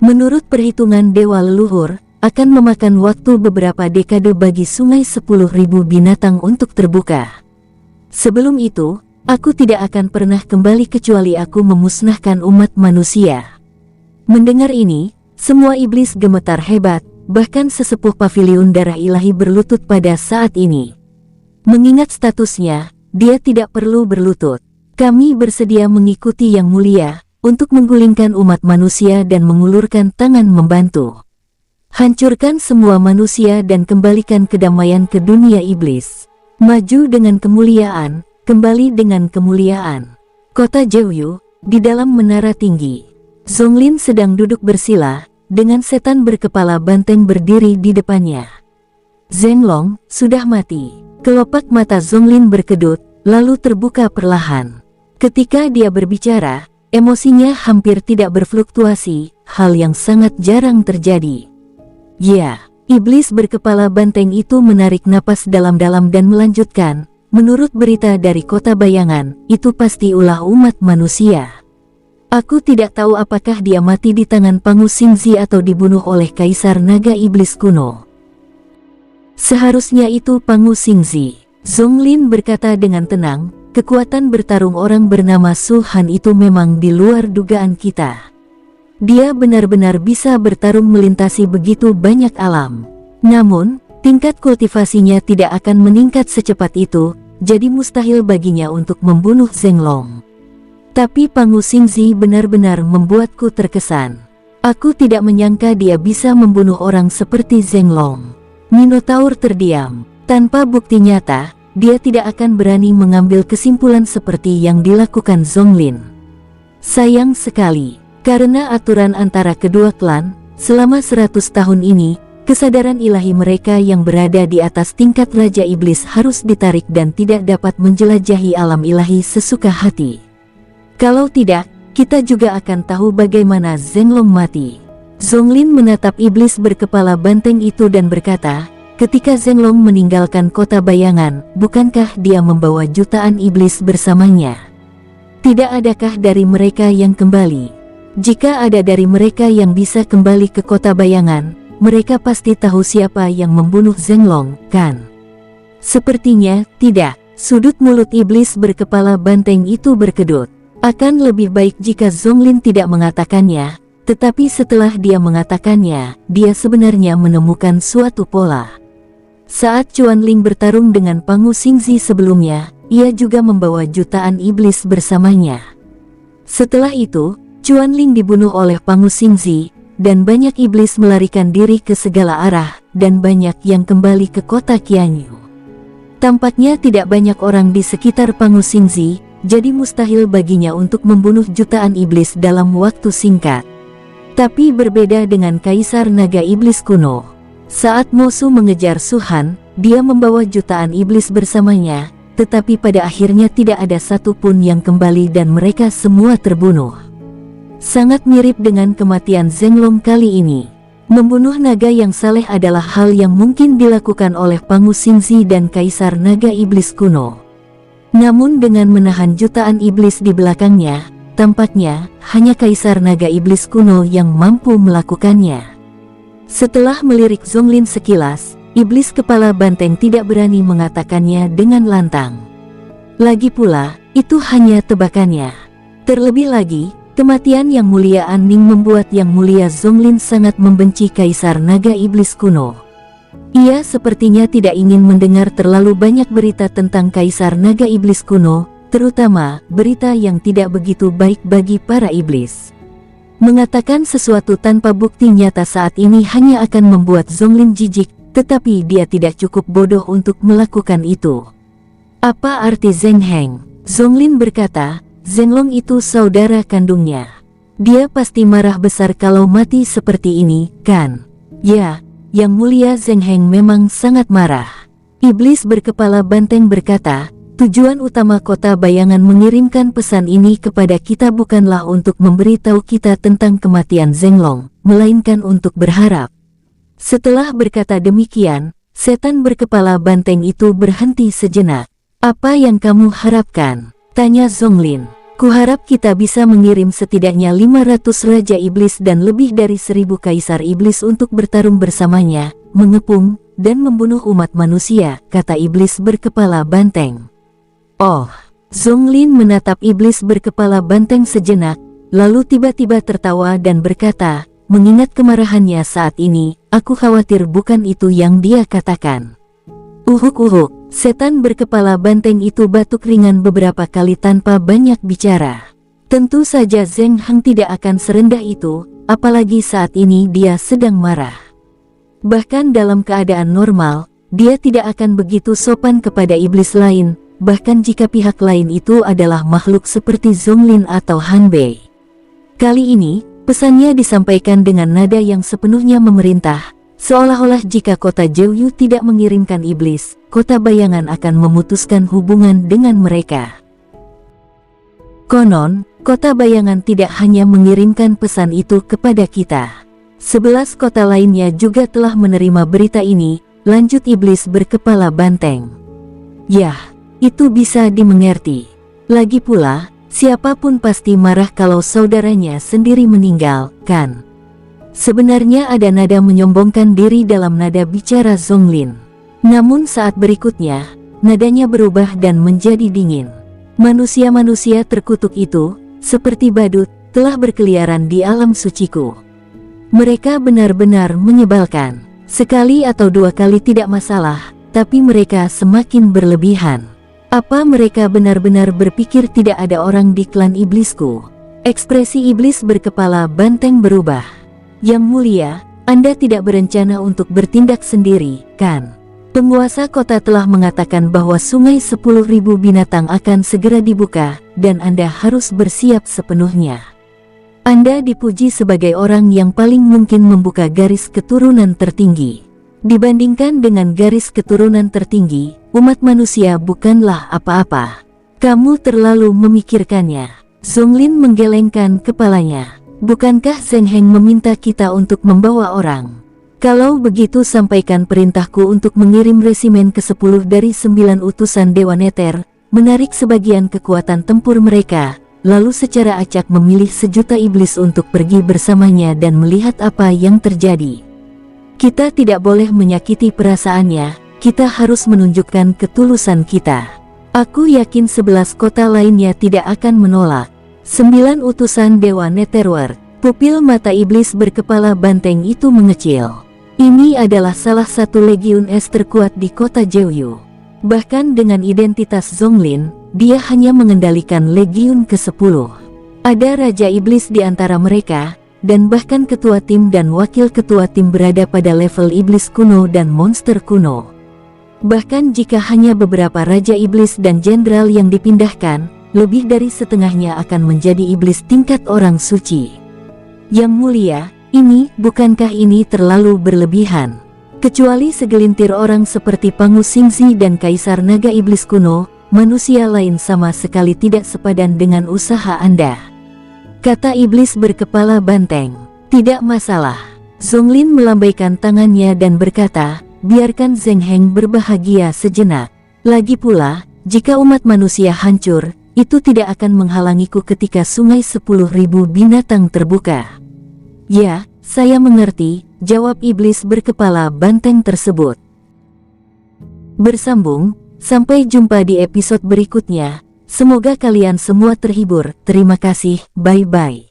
Menurut perhitungan dewa leluhur, akan memakan waktu beberapa dekade bagi sungai 10.000 binatang untuk terbuka. Sebelum itu, aku tidak akan pernah kembali kecuali aku memusnahkan umat manusia. Mendengar ini, semua iblis gemetar hebat, bahkan sesepuh paviliun darah ilahi berlutut pada saat ini. Mengingat statusnya, dia tidak perlu berlutut. Kami bersedia mengikuti Yang Mulia, untuk menggulingkan umat manusia dan mengulurkan tangan membantu. Hancurkan semua manusia dan kembalikan kedamaian ke dunia iblis. Maju dengan kemuliaan, kembali dengan kemuliaan. Kota Jeoyu, di dalam menara tinggi. Zonglin sedang duduk bersila, dengan setan berkepala banteng berdiri di depannya. Zhenglong sudah mati. Kelopak mata Zonglin berkedut, lalu terbuka perlahan. Ketika dia berbicara, emosinya hampir tidak berfluktuasi, hal yang sangat jarang terjadi. Ya, iblis berkepala banteng itu menarik napas dalam-dalam dan melanjutkan, menurut berita dari kota bayangan, itu pasti ulah umat manusia. Aku tidak tahu apakah dia mati di tangan Pangu Xingzi atau dibunuh oleh Kaisar Naga Iblis kuno. Seharusnya itu Pangu Xingzi, Zonglin berkata dengan tenang. Kekuatan bertarung orang bernama Su Han itu memang di luar dugaan kita. Dia benar-benar bisa bertarung melintasi begitu banyak alam. Namun, tingkat kultivasinya tidak akan meningkat secepat itu, jadi mustahil baginya untuk membunuh Zhenglong. Tapi Pangu Xingzi benar-benar membuatku terkesan. Aku tidak menyangka dia bisa membunuh orang seperti Zhenglong. Minotaur terdiam. Tanpa bukti nyata, dia tidak akan berani mengambil kesimpulan seperti yang dilakukan Zonglin. Sayang sekali, karena aturan antara kedua klan, selama 100 tahun ini, kesadaran ilahi mereka yang berada di atas tingkat Raja Iblis harus ditarik dan tidak dapat menjelajahi alam ilahi sesuka hati. Kalau tidak, kita juga akan tahu bagaimana Zhenglong mati. Zonglin menatap iblis berkepala banteng itu dan berkata, ketika Zhenglong meninggalkan kota bayangan, bukankah dia membawa jutaan iblis bersamanya? Tidak adakah dari mereka yang kembali? Jika ada dari mereka yang bisa kembali ke kota bayangan, mereka pasti tahu siapa yang membunuh Zhenglong, kan? Sepertinya tidak. Sudut mulut iblis berkepala banteng itu berkedut. Akan lebih baik jika Zonglin tidak mengatakannya, tetapi setelah dia mengatakannya, dia sebenarnya menemukan suatu pola. Saat Chuanling bertarung dengan Pangu Xingzi sebelumnya, ia juga membawa jutaan iblis bersamanya. Setelah itu, Chuanling dibunuh oleh Pangu Xingzi, dan banyak iblis melarikan diri ke segala arah, dan banyak yang kembali ke kota Qianyu. Tampaknya tidak banyak orang di sekitar Pangu Xingzi, jadi mustahil baginya untuk membunuh jutaan iblis dalam waktu singkat. Tapi berbeda dengan Kaisar Naga Iblis kuno. Saat Mosu mengejar Su Han, dia membawa jutaan iblis bersamanya, tetapi pada akhirnya tidak ada satupun yang kembali dan mereka semua terbunuh. Sangat mirip dengan kematian Zhenglong kali ini. Membunuh naga yang saleh adalah hal yang mungkin dilakukan oleh Pangu Xingzi dan Kaisar Naga Iblis kuno. Namun dengan menahan jutaan iblis di belakangnya, tampaknya hanya Kaisar Naga Iblis kuno yang mampu melakukannya. Setelah melirik Zonglin sekilas, iblis kepala banteng tidak berani mengatakannya dengan lantang. Lagi pula, itu hanya tebakannya. Terlebih lagi, kematian Yang Mulia Anning membuat Yang Mulia Zonglin sangat membenci Kaisar Naga Iblis kuno. Ia sepertinya tidak ingin mendengar terlalu banyak berita tentang Kaisar Naga Iblis kuno, terutama berita yang tidak begitu baik bagi para iblis. Mengatakan sesuatu tanpa bukti nyata saat ini hanya akan membuat Zonglin jijik, tetapi dia tidak cukup bodoh untuk melakukan itu. Apa arti Zhengheng? Zonglin berkata, Zhenglong itu saudara kandungnya. Dia pasti marah besar kalau mati seperti ini, kan? Ya, Yang Mulia Zhengheng memang sangat marah. Iblis berkepala banteng berkata, tujuan utama kota bayangan mengirimkan pesan ini kepada kita bukanlah untuk memberitahu kita tentang kematian Zhenglong, melainkan untuk berharap. Setelah berkata demikian, setan berkepala banteng itu berhenti sejenak. Apa yang kamu harapkan? Tanya Zonglin. Kuharap kita bisa mengirim setidaknya 500 Raja Iblis dan lebih dari 1000 Kaisar Iblis untuk bertarung bersamanya, mengepung, dan membunuh umat manusia, kata Iblis berkepala banteng. Oh, Zonglin menatap Iblis berkepala banteng sejenak, lalu tiba-tiba tertawa dan berkata, mengingat kemarahannya saat ini, aku khawatir bukan itu yang dia katakan. Uhuk-uhuk, setan berkepala banteng itu batuk ringan beberapa kali tanpa banyak bicara. Tentu saja Zheng Heng tidak akan serendah itu, apalagi saat ini dia sedang marah. Bahkan dalam keadaan normal, dia tidak akan begitu sopan kepada iblis lain, bahkan jika pihak lain itu adalah makhluk seperti Zonglin atau Han Bei. Kali ini, pesannya disampaikan dengan nada yang sepenuhnya memerintah, seolah-olah jika kota Jeoyu tidak mengirimkan iblis, kota bayangan akan memutuskan hubungan dengan mereka. Konon, kota bayangan tidak hanya mengirimkan pesan itu kepada kita. 11 kota lainnya juga telah menerima berita ini, lanjut iblis berkepala banteng. Yah, itu bisa dimengerti. Lagi pula, siapapun pasti marah kalau saudaranya sendiri meninggal, kan? Sebenarnya ada nada menyombongkan diri dalam nada bicara Zonglin. Namun saat berikutnya, nadanya berubah dan menjadi dingin. Manusia-manusia terkutuk itu, seperti badut, telah berkeliaran di alam suciku. Mereka benar-benar menyebalkan. Sekali atau dua kali tidak masalah, tapi mereka semakin berlebihan. Apa mereka benar-benar berpikir tidak ada orang di klan iblisku? Ekspresi iblis berkepala banteng berubah. Yang mulia, Anda tidak berencana untuk bertindak sendiri, kan? Penguasa kota telah mengatakan bahwa sungai 10.000 binatang akan segera dibuka, dan Anda harus bersiap sepenuhnya. Anda dipuji sebagai orang yang paling mungkin membuka garis keturunan tertinggi. Dibandingkan dengan garis keturunan tertinggi, umat manusia bukanlah apa-apa. Kamu terlalu memikirkannya. Zonglin menggelengkan kepalanya. Bukankah Zheng Heng meminta kita untuk membawa orang? Kalau begitu sampaikan perintahku untuk mengirim resimen ke-10 dari 9 utusan Dewa Nether, menarik sebagian kekuatan tempur mereka, lalu secara acak memilih 1.000.000 iblis untuk pergi bersamanya dan melihat apa yang terjadi. Kita tidak boleh menyakiti perasaannya, kita harus menunjukkan ketulusan kita. Aku yakin 11 kota lainnya tidak akan menolak. 9 utusan Dewa Netherworld, pupil mata iblis berkepala banteng itu mengecil. Ini adalah salah satu legiun es terkuat di kota Jeoyu. Bahkan dengan identitas Zonglin, dia hanya mengendalikan legiun ke-10. Ada Raja Iblis di antara mereka, dan bahkan ketua tim dan wakil ketua tim berada pada level iblis kuno dan monster kuno. Bahkan jika hanya beberapa Raja Iblis dan Jenderal yang dipindahkan, lebih dari setengahnya akan menjadi iblis tingkat orang suci. Yang mulia, bukankah ini terlalu berlebihan? Kecuali segelintir orang seperti Pangu Xingzi dan Kaisar Naga Iblis kuno, manusia lain sama sekali tidak sepadan dengan usaha Anda. Kata iblis berkepala banteng. Tidak masalah. Zonglin melambaikan tangannya dan berkata, biarkan Zheng Heng berbahagia sejenak. Lagi pula, jika umat manusia hancur, itu tidak akan menghalangiku ketika sungai 10.000 binatang terbuka. Ya, saya mengerti, jawab iblis berkepala banteng tersebut. Bersambung, sampai jumpa di episode berikutnya. Semoga kalian semua terhibur. Terima kasih, bye-bye.